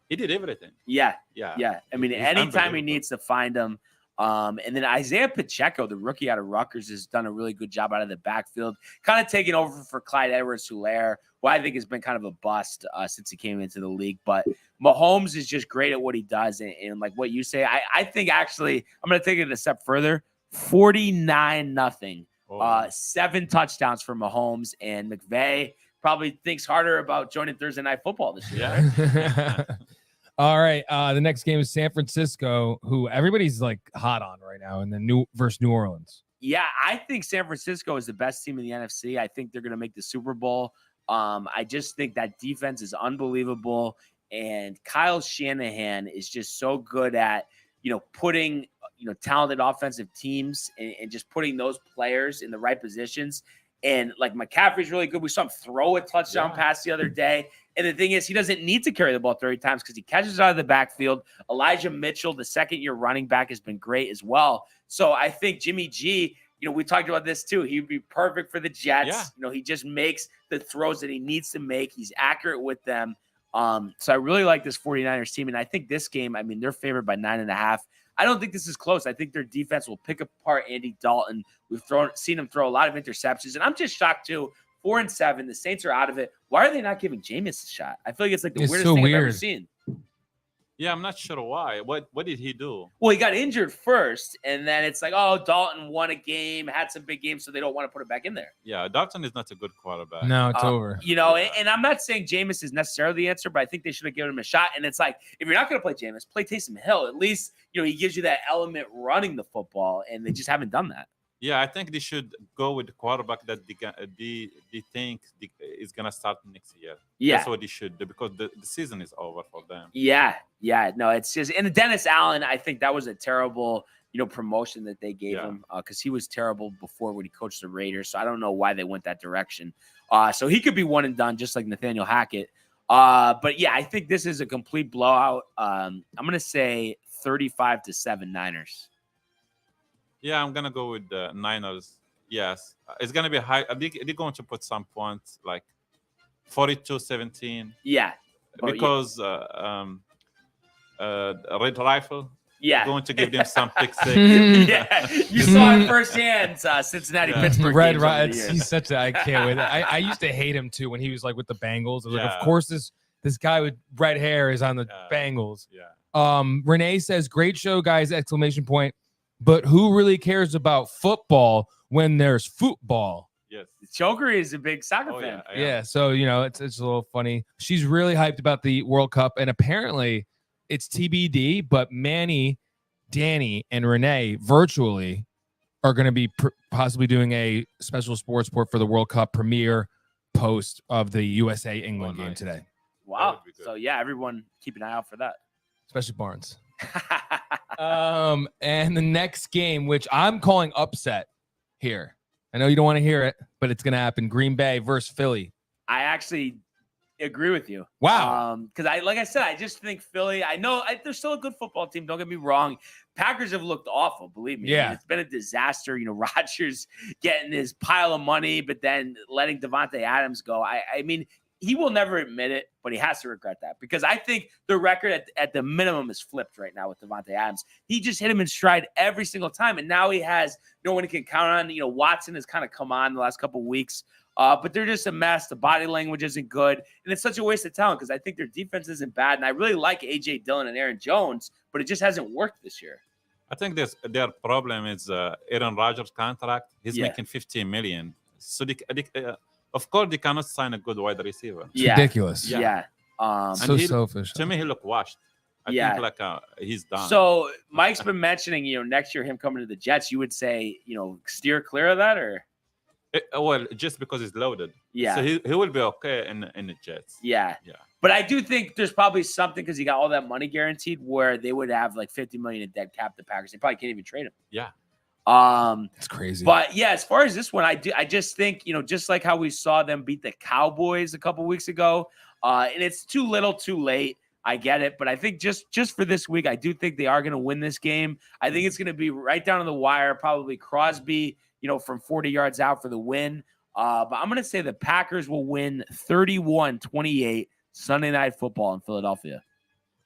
he did everything. Yeah. I mean, anytime he needs to find him. And then Isaiah Pacheco, the rookie out of Rutgers, has done a really good job out of the backfield, kind of taking over for Clyde Edwards-Helaire, who I think has been kind of a bust since he came into the league. But Mahomes is just great at what he does. And like what you say, I think actually I'm going to take it a step further. 49-0. 7 touchdowns for Mahomes, and McVay probably thinks harder about joining Thursday Night Football this year. Yeah. All right. The next game is San Francisco, who everybody's hot on right now, and then versus New Orleans. Yeah, I think San Francisco is the best team in the NFC. I think they're going to make the Super Bowl. I just think that defense is unbelievable, and Kyle Shanahan is just so good at putting talented offensive teams and just putting those players in the right positions. And McCaffrey's really good. We saw him throw a touchdown pass the other day. And the thing is, he doesn't need to carry the ball 30 times because he catches it out of the backfield. Elijah Mitchell, the second-year running back, has been great as well. So I think Jimmy G, we talked about this too. He'd be perfect for the Jets. Yeah. He just makes the throws that he needs to make. He's accurate with them. So I really like this 49ers team. And I think this game, they're favored by 9.5. I don't think this is close. I think their defense will pick apart Andy Dalton. We've seen him throw a lot of interceptions. And I'm just shocked too. 4-7. The Saints are out of it. Why are they not giving Jameis a shot? I feel like it's the weirdest thing I've ever seen. Yeah, I'm not sure why. What did he do? Well, he got injured first, and then it's Dalton won a game, had some big games, so they don't want to put him back in there. Yeah, Dalton is not a good quarterback. No, it's over. And I'm not saying Jameis is necessarily the answer, but I think they should have given him a shot. And it's if you're not going to play Jameis, play Taysom Hill. At least, he gives you that element running the football, and they just haven't done that. Yeah, I think they should go with the quarterback that they think is going to start next year. Yeah. That's what they should do because the season is over for them. Yeah. No, it's just – and Dennis Allen, I think that was a terrible, promotion that they gave him because he was terrible before when he coached the Raiders. So I don't know why they went that direction. So he could be one and done just like Nathaniel Hackett. But, yeah, I think this is a complete blowout. I'm going to say 35-7 Niners. Yeah, I'm going to go with the Niners. Yes. It's going to be high. They're going to put some points, 42-17. Yeah. Because Red Rifle going to give them some pick six. Yeah, you saw it firsthand, Cincinnati, Pittsburgh. Red Rifle, he's such a – I can't wait. I used to hate him, too, when he was, with the Bengals. I was of course this guy with red hair is on the Bengals. Yeah. Renee says, great show, guys, exclamation point. But who really cares about football when there's football? Yes. Chokery is a big soccer Oh, fan. Yeah, so it's a little funny. She's really hyped about the World Cup, and apparently it's TBD. But Manny, Danny, and Renee virtually are going to be possibly doing a special sports report for the World Cup premiere post of the USA England game today. Wow. So yeah, everyone keep an eye out for that. Especially Barnes. And the next game, which I'm calling upset here. I know you don't want to hear it, but it's going to happen. Green Bay versus Philly. I actually agree with you. Wow. Because like I said, I just think Philly, I know they're still a good football team. Don't get me wrong. Packers have looked awful, believe me. Yeah. I mean, it's been a disaster. Rodgers getting his pile of money, but then letting Devontae Adams go. I mean, he will never admit it, but he has to regret that because I think the record at the minimum is flipped right now with Devontae Adams. He just hit him in stride every single time, and now he has no one he can count on. Watson has kind of come on the last couple of weeks, but they're just a mess. The body language isn't good, and it's such a waste of talent because I think their defense isn't bad, and I really like A.J. Dillon and Aaron Jones, but it just hasn't worked this year. I think their problem is Aaron Rodgers' contract. He's making $15 million. So of course, they cannot sign a good wide receiver. It's ridiculous. Yeah. So selfish. To me, he looked washed. I think like he's done. So Mike's been mentioning, next year him coming to the Jets. You would say, steer clear of that, or? Well, just because he's loaded. Yeah. So he will be okay in the Jets. Yeah. Yeah. But I do think there's probably something because he got all that money guaranteed where they would have like $50 million in dead cap the Packers. They probably can't even trade him. Yeah. It's crazy. But yeah, as far as this one, I just think, just like how we saw them beat the Cowboys a couple weeks ago, and it's too little too late. I get it. But I think just for this week, I do think they are going to win this game. I think it's going to be right down to the wire, probably Crosby, from 40 yards out for the win. But I'm going to say the Packers will win 31-28 Sunday Night Football in Philadelphia.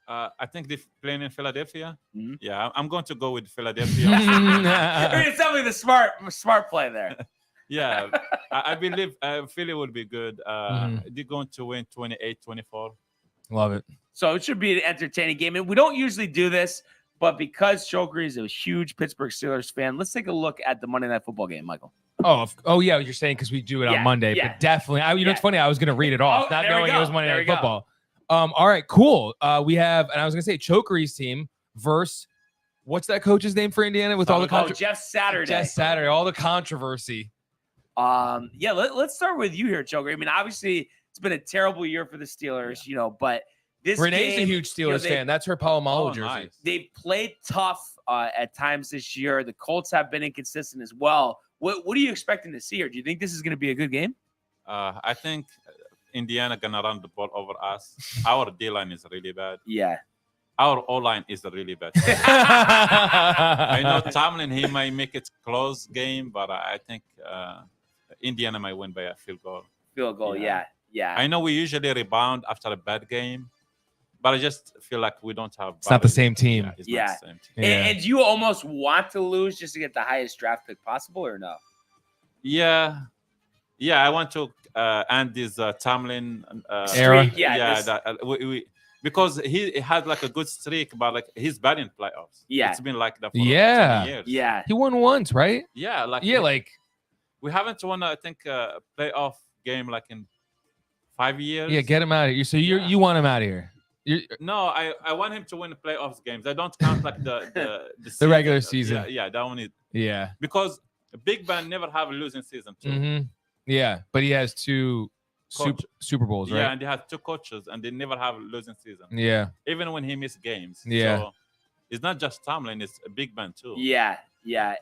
I think they're playing in Philadelphia. Mm-hmm. Yeah, I'm going to go with Philadelphia. It's definitely the smart play there. Yeah, I believe Philly will be good. They're going to win 28-24. Love it. So it should be an entertaining game. And we don't usually do this, but because Chokery is a huge Pittsburgh Steelers fan, let's take a look at the Monday Night Football game, Michael. Oh yeah, you're saying because we do it on Monday, but definitely. It's funny. I was going to read it off, not knowing it was Monday Night Football. All right, cool. We have, and I was going to say Chokery's team versus what's that coach's name for Indiana with all the Jeff Saturday. Jeff Saturday, all the controversy. Let's start with you here, Chokery. I mean, obviously it's been a terrible year for the Steelers, but this Renee's game, a huge Steelers fan. That's her Palomalo jersey. Nice. They've played tough at times this year. The Colts have been inconsistent as well. What are you expecting to see here? Do you think this is going to be a good game? I think Indiana gonna run the ball over us. Our D-line is really bad. Yeah. Our O-line is really bad. I know Tomlin, he might make it close game, but I think Indiana might win by a field goal. Field goal, yeah. I know we usually rebound after a bad game, but I just feel like we don't have. It's not the same team. Yeah, it's not the same team. And do you almost want to lose just to get the highest draft pick possible, or no? Yeah, I want to end this Tomlin era. Because he had like a good streak, but like he's bad in playoffs. Yeah, it's been like that for 10 years. Yeah, he won once, right? Yeah, we haven't won, I think, a playoff game like in 5 years. Yeah, get him out of here. So you want him out of here? No, I want him to win playoffs games. I don't count like the the regular season. Yeah, that one is. Yeah, because Big Ben never have a losing season too. Mm-hmm. Yeah, but he has two Super Bowls, right? Yeah, and they have two coaches, and they never have a losing season. Yeah, even when he missed games. Yeah, so it's not just Tomlin; it's Big Ben too. Yeah.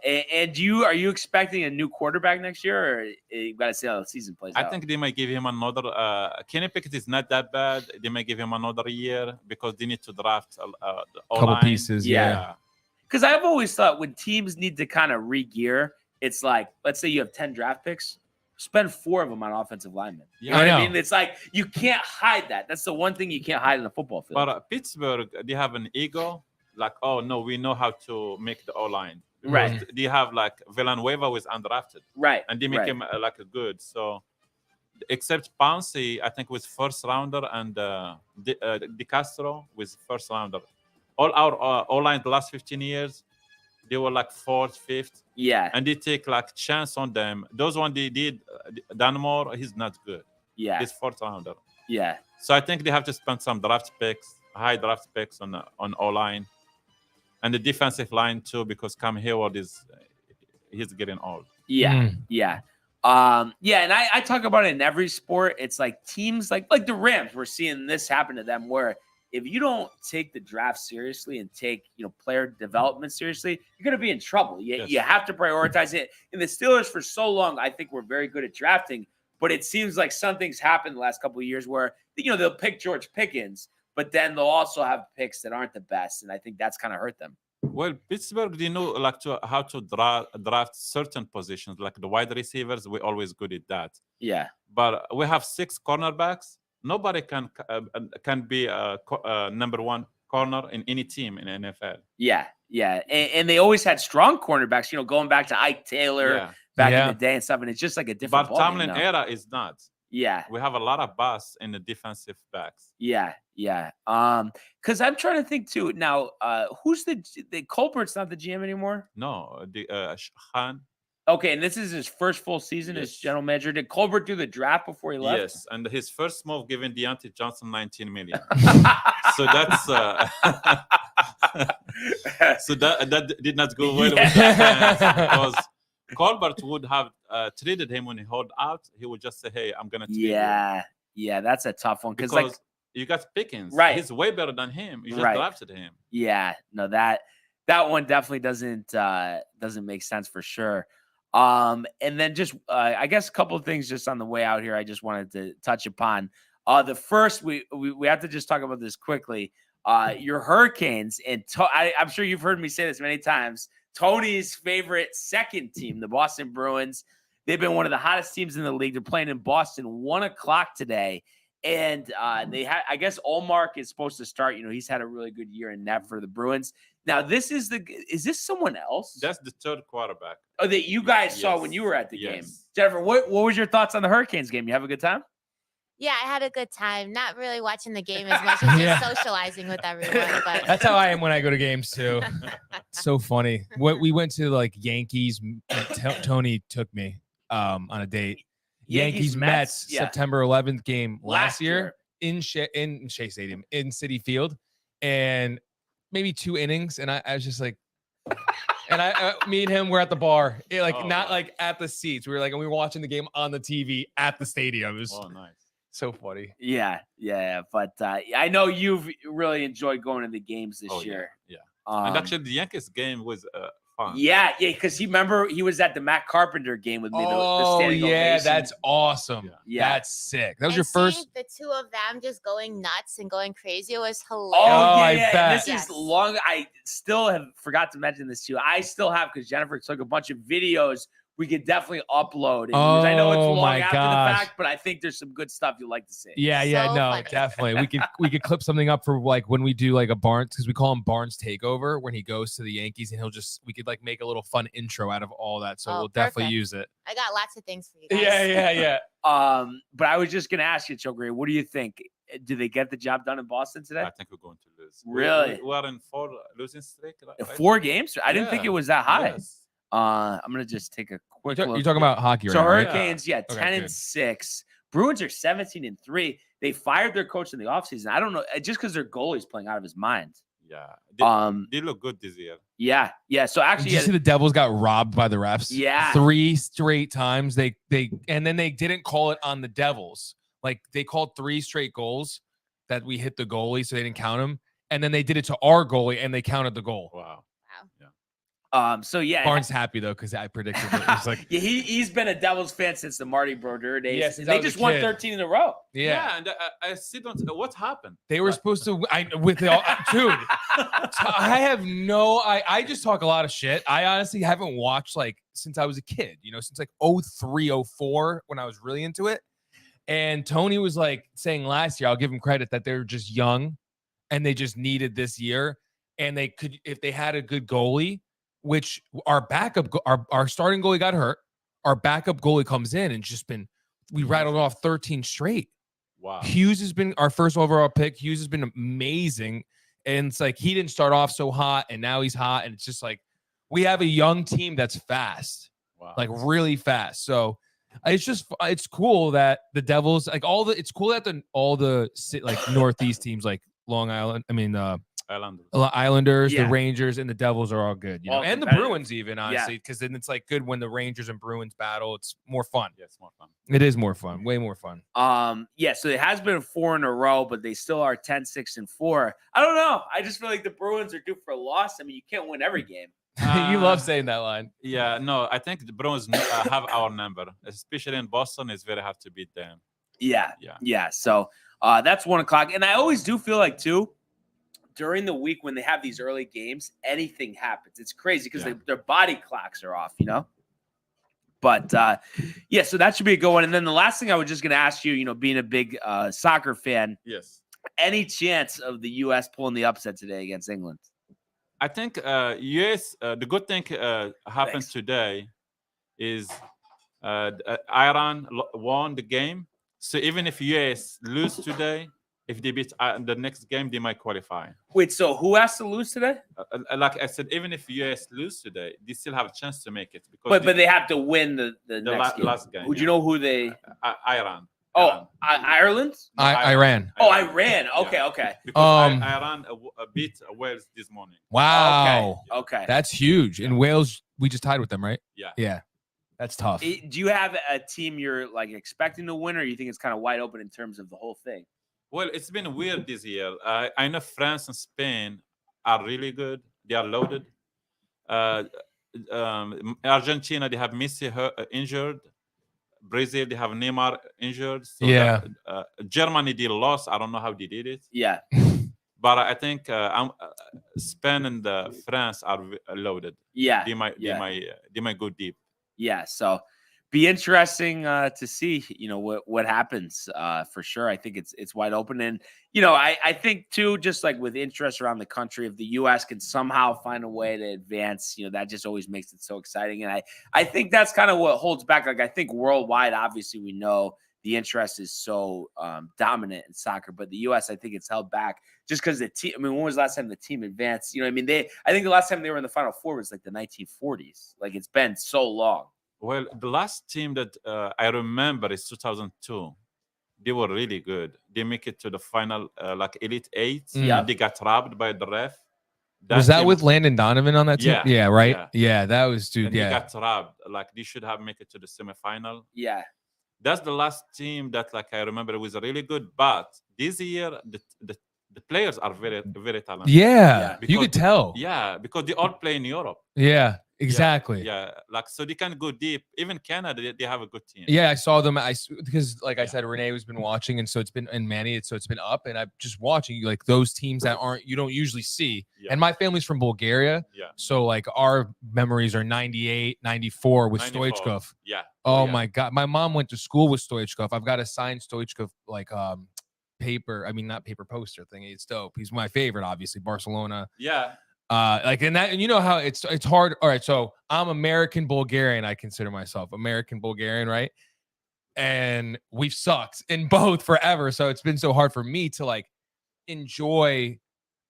And are you expecting a new quarterback next year, or you got to see how the season plays out? I think they might give him another. Kenny Pickett is not that bad. They might give him another year because they need to draft a couple pieces. Yeah. Because I've always thought when teams need to kind of re-gear, it's like, let's say you have 10 draft picks, spend 4 of them on offensive linemen. You know what I mean? It's like you can't hide that. That's the one thing you can't hide in a football field. But Pittsburgh, they have an ego. Like, oh no, we know how to make the O-line. Right. They have like Villanueva was undrafted. Right. And they make him like a good. So except Pouncey, I think was first rounder, and De Castro was first rounder. All our O-line the last 15 years, they were like 4th, 5th, Yeah. and they take like chance on them. Those one they did, Danmore, he's not good. Yeah. He's 4th rounder. Yeah. So I think they have to spend some draft picks, high draft picks on O-line, and the defensive line too, because Cam Hayward he's getting old. Yeah. Yeah. Yeah, and I talk about it in every sport. It's like teams like the Rams, we're seeing this happen to them where if you don't take the draft seriously and take, player development seriously, you're going to be in trouble. You have to prioritize it. And the Steelers for so long, I think, were very good at drafting, but it seems like something's happened the last couple of years where, they'll pick George Pickens, but then they'll also have picks that aren't the best. And I think that's kind of hurt them. Well, Pittsburgh, they know how to draft certain positions, like the wide receivers. We're always good at that. Yeah. But we have 6 cornerbacks. Nobody can be a number 1 corner in any team in the NFL. Yeah, yeah. And they always had strong cornerbacks, going back to Ike Taylor back in the day and stuff. And it's just like a different But Tomlin era is not. Yeah. We have a lot of busts in the defensive backs. Yeah, yeah. Because I'm trying to think too. Now, who's the Colbert's not the GM anymore? No, the Khan. Okay, and this is his first full season as general manager. Did Colbert do the draft before he left? Yes, and his first move giving Deontay Johnson $19 million. So that's so that did not go well with the fans because Colbert would have traded him when he held out. He would just say, "Hey, I'm gonna trade you." Yeah, that's a tough one because like you got Pickens, right? He's way better than him. You just drafted him. Yeah, no, that one definitely doesn't make sense for sure. And then just I guess a couple of things just on the way out here I just wanted to touch upon. The first we have to just talk about this quickly. Your Hurricanes, and I'm sure you've heard me say this many times. Tony's favorite second team, the Boston Bruins. They've been one of the hottest teams in the league. They're playing in Boston 1:00 today. And I guess Olmark is supposed to start. He's had a really good year in net for the Bruins. Now, is this someone else? That's the third quarterback. Oh, that you guys saw when you were at the game. Jennifer, what was your thoughts on the Hurricanes game? You have a good time? Yeah, I had a good time. Not really watching the game as much as just socializing with everyone. But that's how I am when I go to games too. So funny. We went to like Yankees. Tony took me on a date. Yankees Mets September 11th game last year in Shea Stadium in Citi Field, and maybe 2 innings, and I was just like, and me and him were at the bar, not like at the seats. We were we were watching the game on the TV at the stadium. It was nice. So funny. Yeah. But I know you've really enjoyed going to the games this year. Yeah. And actually, the Yankees game was fun. Yeah, he was at the Matt Carpenter game with me. Oh, the ovation. That's awesome. Yeah, that's sick. That was your first. The two of them just going nuts and going crazy. It was hilarious. Oh, yeah. This is long. I still have forgot to mention this to you. I still have because Jennifer took a bunch of videos. We could definitely upload it. I know it's long after the fact, but I think there's some good stuff you'd like to see. Yeah, definitely. We could clip something up for when we do a Barnes, because we call him Barnes Takeover when he goes to the Yankees, and we could make a little fun intro out of all that. So we'll definitely use it. I got lots of things for you guys. Yeah. But I was just gonna ask you, Chogri, what do you think? Do they get the job done in Boston today? I think we're going to lose. Really? We are in 4 losing streak. Right? 4 games? I didn't think it was that high. Yes. I'm gonna just take a quick look. You're talking about hockey, right? So Hurricanes, 10-6. Bruins are 17-3. They fired their coach in the offseason. I don't know, just because their goalie's playing out of his mind. Yeah. They look good this year. Yeah. So actually, did you see the Devils got robbed by the refs? Yeah. 3 straight times. They and then they didn't call it on the Devils. They called 3 straight goals that we hit the goalie, so they didn't count them. And then they did it to our goalie, and they counted the goal. Wow. So yeah, Barnes happy though because I predicted it. It's he's been a Devils fan since the Marty Brodeur days. Yes, they just won 13 in a row. Yeah, and I still don't. What happened? They were supposed to. Dude. I have no. I just talk a lot of shit. I honestly haven't watched since I was a kid. Since 03, 04 when I was really into it. And Tony was saying last year, I'll give him credit that they're just young, and they just needed this year, and they could if they had a good goalie. Which our backup, our starting goalie got hurt. Our backup goalie comes in and we rattled off 13 straight. Wow. Hughes has been our first overall pick. Hughes has been amazing. And it's he didn't start off so hot and now he's hot. And it's just we have a young team that's fast, Wow. like really fast. So it's cool that the Devils, like it's cool that all the like Northeast teams like Long Island, Islanders, the Rangers, and the Devils are all good, All and the Bruins even, Yeah. honestly, because then it's like good when the Rangers and Bruins battle. It's more fun. Yeah, it's more fun. It is more fun, way more fun. So it has been 4 in a row, but they still are 10, 6, and 4. I don't know. I just feel like the Bruins are due for a loss. I mean, you can't win every game. You love saying that line. Yeah, no, I think the Bruins have our number, especially in Boston. It's very hard to beat them. Yeah. So that's 1 o'clock. And I always do feel like, too, during the week when they have these early games, anything happens. It's crazy because their body clocks are off, you know? But, so that should be a good one. And then the last thing I was just going to ask you, you know, being a big soccer fan, Yes. any chance of the U.S. pulling the upset today against England? I think U.S. The good thing happened today is Iran won the game. So even if U.S. lose today, if they beat the next game, they might qualify. Wait, so who has to lose today? Like I said, even if U.S. lose today, they still have a chance to make it. Because But they have to win the next game. last game. Would you know who they? Iran. Oh, Ireland? Iran. Oh, Iran. Okay. Because Iran beat Wales this morning. Wow. Okay. That's huge. In Wales, we just tied with them, right? Yeah. That's tough. Do you have a team you're like expecting to win, or you think it's kind of wide open in terms of the whole thing? Well, it's been weird this year. I know France and Spain are really good. They are loaded. Argentina, they have Messi injured. Brazil, they have Neymar injured. So Germany, they lost. I don't know how they did it. Yeah. But I think Spain and France are loaded. Yeah. They might go deep. Yeah. So be interesting to see, you know, what happens for sure. I think it's wide open. And, you know, I think too, just like with interest around the country, if the U.S. can somehow find a way to advance, you know, that just always makes it so exciting. And I think that's kind of what holds back. Like, I think worldwide, obviously, we know the interest is so dominant in soccer, but the U.S., I think it's held back just because the team. I mean, when was the last time the team advanced? You know, I mean, I think the last time they were in the Final Four was like the 1940s. Like, it's been so long. Well, the last team that I remember is 2002. They were really good. They make it to the final, like Elite 8. Yeah. They got robbed by the ref. Was that with Landon Donovan on that team? Yeah, right? Yeah, that was, dude. And they got robbed. Like, they should have made it to the semifinal. Yeah. That's the last team that, like, I remember was really good. But this year, the players are very, very talented. Yeah, you could tell. Yeah, because they all play in Europe. Yeah, exactly. Yeah, like, so they can go deep. Even Canada, they have a good team. Yeah, I saw them. Because, like I said, Renee has been watching, and so it's been, and Manny, so it's been up, and I'm just watching like those teams that you don't usually see. Yeah. And my family's from Bulgaria, so like our memories are 98, 94 with 94. Stoichkov. Yeah. Oh my God, my mom went to school with Stoichkov. I've got a signed Stoichkov like paper. I mean, not paper poster thing. It's dope. He's my favorite, obviously. Barcelona. Yeah. Like and you know how it's hard. All right, so I'm American Bulgarian. I consider myself American Bulgarian, right? And we've sucked in both forever. So it's been so hard for me to like enjoy.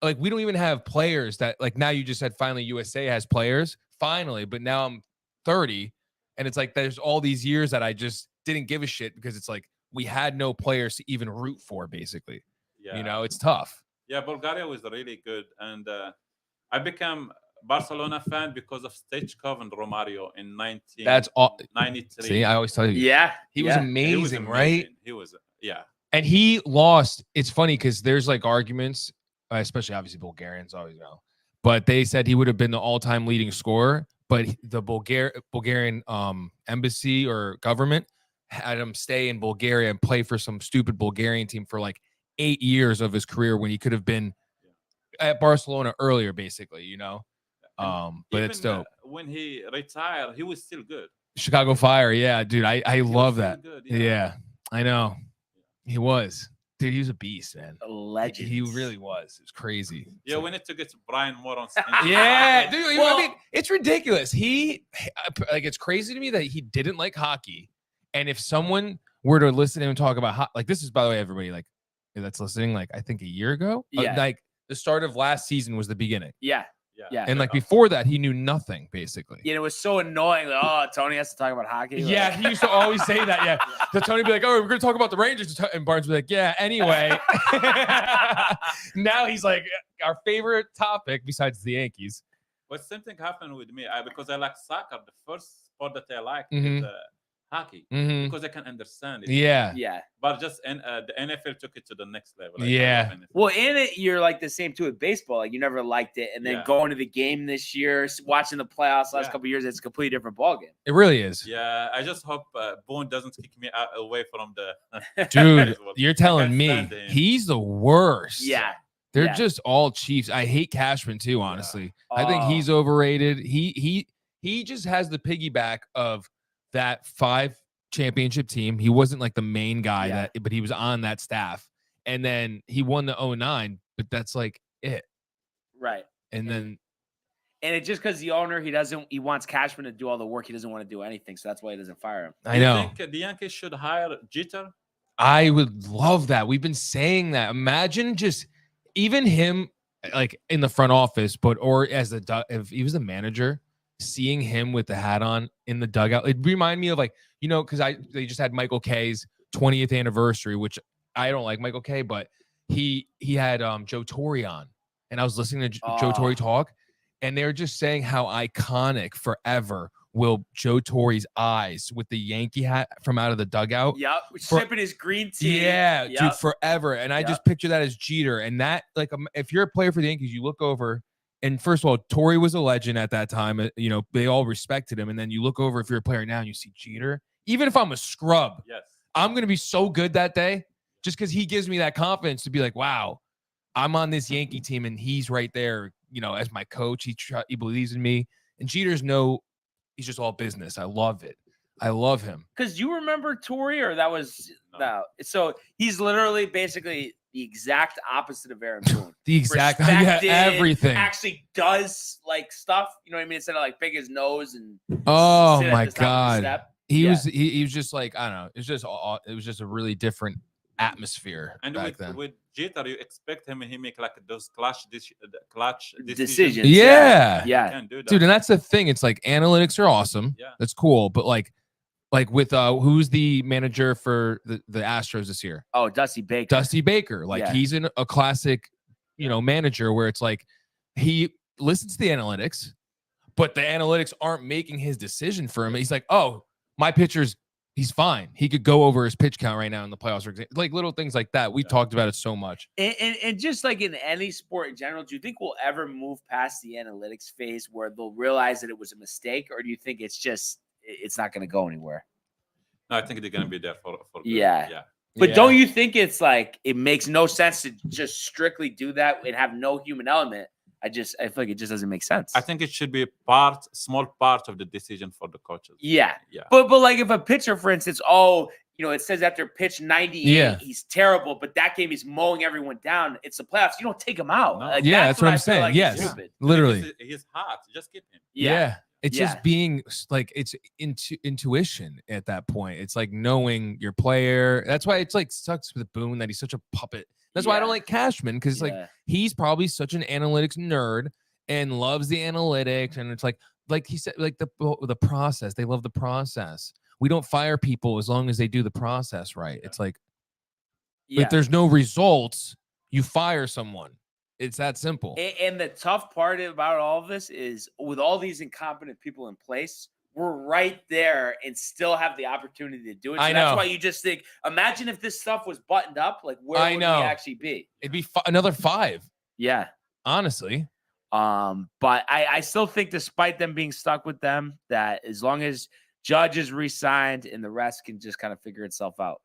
Like we don't even have players that like now. You just said finally USA has players finally, but now I'm 30, and it's like there's all these years that I just didn't give a shit because it's like we had no players to even root for. Basically, you know, it's tough. Yeah, Bulgaria was really good, and I became Barcelona fan because of Stoichkov and Romario in 1993. See, I always tell you. Yeah, he was amazing, right? He was, and he lost. It's funny because there's like arguments, especially obviously Bulgarians always know, but they said he would have been the all-time leading scorer, but the Bulgarian embassy or government had him stay in Bulgaria and play for some stupid Bulgarian team for like 8 years of his career when he could have been at Barcelona earlier, basically, you know. But even, it's dope. When he retired, he was still good. Chicago Fire, yeah, dude. I love that. Good, yeah, I know. He was. Dude, he was a beast, man. A legend. He really was. It was crazy. Yeah, we need to get Brian Moore on stage. Yeah, dude. I mean, it's ridiculous. It's crazy to me that he didn't like hockey. And if someone were to listen to him talk about like this is, by the way, everybody like that's listening, like I think a year ago. Yeah. Like the start of last season was the beginning. Yeah. Yeah. And like before that, he knew nothing basically. Yeah, it was so annoying. Like, oh, Tony has to talk about hockey. Like, Yeah, he used to always say that. Yeah. So Tony would be like, "Oh, we're gonna talk about the Rangers," and Barnes would be like, "Yeah." Anyway, now he's like our favorite topic besides the Yankees. But same thing happened with me. Because I like soccer. The first sport that I like Mhm. is hockey Mhm. because I can understand it. Yeah. Yeah. But just the NFL took it to the next level. I Yeah. love NFL. Well, in it, you're like the same too with baseball. Like you never liked it, and then Yeah. going to the game this year, watching the playoffs last Yeah. couple of years, it's a completely different ballgame. It really is. Yeah, I just hope Boone doesn't kick me away from the Dude, baseball. you're I telling can't me stand him. he's the worst. Yeah. They're Yeah. just all Chiefs. I hate Cashman too, honestly. I think Oh. he's overrated. He just has the piggyback of that 5 championship team. He wasn't like the main guy Yeah. but he was on that staff. And then he won the 09, but that's like it. Right. And then And it's just because the owner, he wants Cashman to do all the work. He doesn't want to do anything. So that's why he doesn't fire him. I know. Think the Yankees should hire Jeter? I would love that. We've been saying that. Imagine just even him like in the front office, or as if he was a manager, seeing him with the hat on in the dugout. It remind me of like, because they just had Michael K's 20th anniversary, which I don't like Michael K, but he had Joe Torre on, and I was listening to Joe Torre talk, and they were just saying how iconic forever will Joe Torre's eyes with the Yankee hat from out of the dugout. Yep. Sipping his green tea. Yeah, Yep. dude, forever. And I just picture that as Jeter. And that, like, if you're a player for the Yankees, you look over, and first of all, Torre was a legend at that time. They all respected him. And then you look over, if you're a player now, and you see Jeter. Even if I'm a scrub, Yes. I'm going to be so good that day just because he gives me that confidence to be like, wow, I'm on this Yankee team, and he's right there, as my coach. He believes in me. And Jeter's he's just all business. I love it. I love him. Because you remember Torre, or that was no. So he's literally basically the exact opposite of Aaron Boone. The exact Respected, everything. Actually does like stuff. You know what I mean? Instead of like big his nose and Oh sit at my the top of the God. step. He was just like, I don't know. It was just a really different atmosphere And back then. with Jeter, you expect him, he make like those clutch Decisions. Yeah. He Yeah. can't do that. Dude, and that's the thing. It's like analytics are awesome. Yeah. That's cool. But like with who's the manager for the Astros this year? Oh, Dusty Baker. Dusty Baker. Like Yeah. he's a classic, manager where it's like he listens to the analytics, but the analytics aren't making his decision for him. He's like, oh, my pitcher's he's fine. He could go over his pitch count right now in the playoffs, for example. Like little things like that. We talked about it so much. And just like in any sport in general, do you think we'll ever move past the analytics phase where they'll realize that it was a mistake, or do you think it's not going to go anywhere? No, I think they're gonna be there for good. Yeah. Yeah. But Yeah. don't you think it's like it makes no sense to just strictly do that and have no human element? I feel like it just doesn't make sense. I think it should be small part of the decision for the coaches. Yeah. Yeah. But like if a pitcher, for instance, it says after pitch 98, he's terrible, but that game he's mowing everyone down. It's the playoffs. You don't take him out. No. Like, Yeah, that's what I I'm feel saying. like is Yes. stupid. Literally. He's hot. Just keep him. Yeah. It's Yeah. just being like, it's intuition at that point. It's like knowing your player. That's why it's like sucks with Boone that he's such a puppet. That's why I don't Yeah. like Cashman, because like Yeah. he's probably such an analytics nerd and loves the analytics. And it's like he said, like the process. They love the process. We don't fire people as long as they do the process right. It's like if there's no results, you fire someone. It's that simple. And the tough part about all of this is with all these incompetent people in place, we're right there and still have the opportunity to do it. So I that's know. why you just think, imagine if this stuff was buttoned up, like where I would know. we actually be? It'd be another 5, Yeah. honestly. But I still think despite them being stuck with them, that as long as Judge is re-signed and the rest can just kind of figure itself out.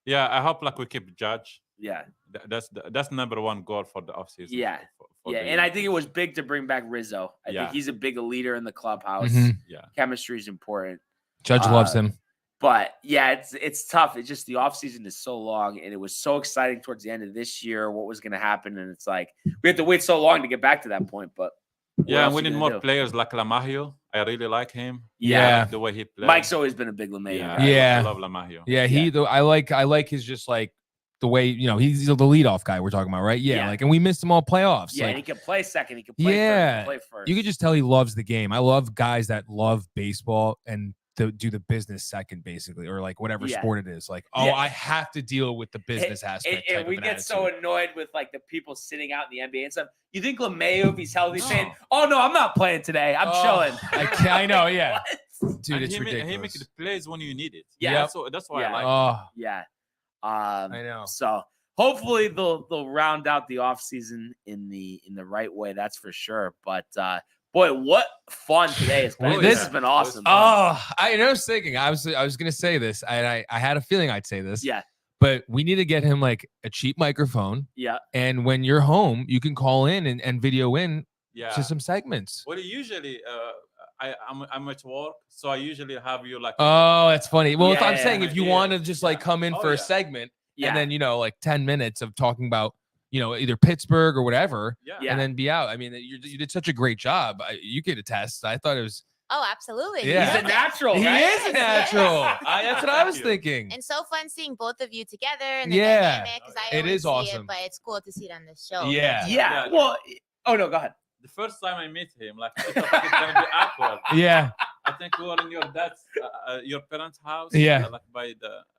Yeah, I hope like we keep Judge. Yeah. That's number one goal for the offseason. Yeah. For Yeah. the And I Yankees. think it was big to bring back Rizzo. I Yeah. think he's a big leader in the clubhouse. Mhm. Yeah. Chemistry is important. Judge loves him. But yeah, it's tough. It's just the offseason is so long, and it was so exciting towards the end of this year, what was going to happen. And it's like we have to wait so long to get back to that point. But what Yeah, else and we you need gonna more do? players like Lamahio. I really like him. Yeah. The way he plays. Mike's always been a big LeMahieu Yeah. guy. Yeah. I love Lamahio. Yeah, I like his just like the way, he's the leadoff guy we're talking about, right? Yeah. Like, and we missed him all playoffs. Yeah, like, he can play second. He can play third. He can play first. You could just tell he loves the game. I love guys that love baseball and do the business second, basically, or like whatever sport it is. Like, I have to deal with the business aspect. And we get so annoyed with like the people sitting out in the NBA and stuff. You think LeMayo, if he's healthy, saying, "Oh no, I'm not playing today. I'm chilling." I know, yeah. Dude, it's ridiculous. He makes the plays when you need it. Yeah, that's why I like him. Yeah. I know. So hopefully they'll round out the offseason in the right way. That's for sure. But boy, what fun today has been. This has been awesome. I was thinking. I was gonna say this. I had a feeling I'd say this. Yeah. But we need to get him like a cheap microphone. Yeah. And when you're home, you can call in and video in to some segments. Well, usually I'm at work, so I usually have you like. Oh, that's funny. Well, I'm saying if you want to just like come in for a segment and then, like 10 minutes of talking about, either Pittsburgh or whatever, and then be out. I mean, you did such a great job. You could attest. I thought it was. Oh, absolutely. Yeah. He's a natural. He right? is a natural. That's what I was thinking. And so fun seeing both of you together and the dynamic. It is awesome. But it's cool to see it on this show. Yeah. Well, no, go ahead. The first time I met him, like it's gonna be awkward. Yeah. I think we were in your parents' house. Yeah. Like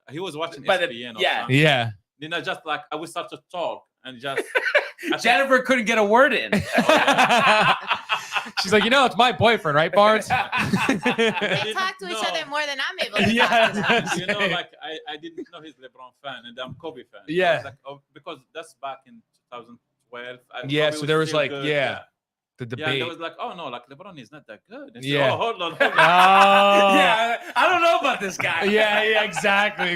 he was watching ESPN. Yeah. Then I just like we start to talk and just. Jennifer couldn't get a word in. She's like, it's my boyfriend, right, Barnes? They talk to each other more than I'm able to talk to them. Like I didn't know he's LeBron fan and I'm Kobe fan. Yeah. Like, because that's back in 2012. So there was like, the debate. Yeah, they was like, oh no, like LeBron is not that good. And yeah. So, hold on. Yeah, I don't know about this guy. yeah, exactly.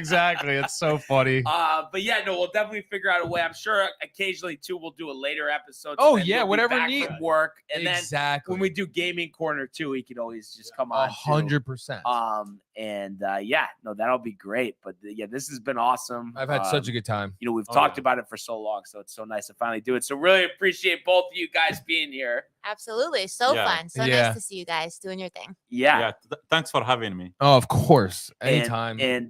It's so funny. But yeah, no, we'll definitely figure out a way. I'm sure occasionally too we'll do a later episode. Oh yeah, whatever needs work. And then when we do gaming corner too, we can always just come on. 100%. That'll be great. But this has been awesome. I've had such a good time. We've talked about it for so long, so it's so nice to finally do it. So really appreciate both of you guys being here. Absolutely. So fun. So nice to see you guys doing your thing. Yeah. Thanks for having me. Oh, of course. Anytime. And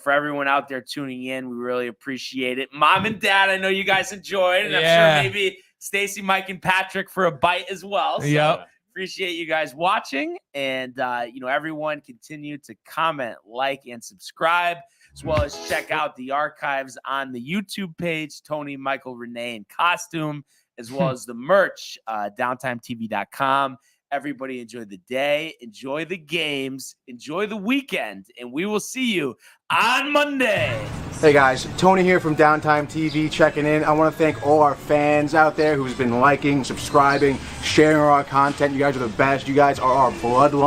for everyone out there tuning in, we really appreciate it. Mom and Dad, I know you guys enjoyed, and I'm sure maybe Stacy, Mike, and Patrick for a bite as well. So appreciate you guys watching. And everyone continue to comment, like, and subscribe, as well as check out the archives on the YouTube page, Tony, Michael, Renee, and Costume, as well as the merch, downtimetv.com. Everybody enjoy the day, enjoy the games, enjoy the weekend, and we will see you on Monday. Hey guys, Tony here from Downtime TV checking in. I want to thank all our fans out there who's been liking, subscribing, sharing our content. You guys are the best. You guys are our bloodline.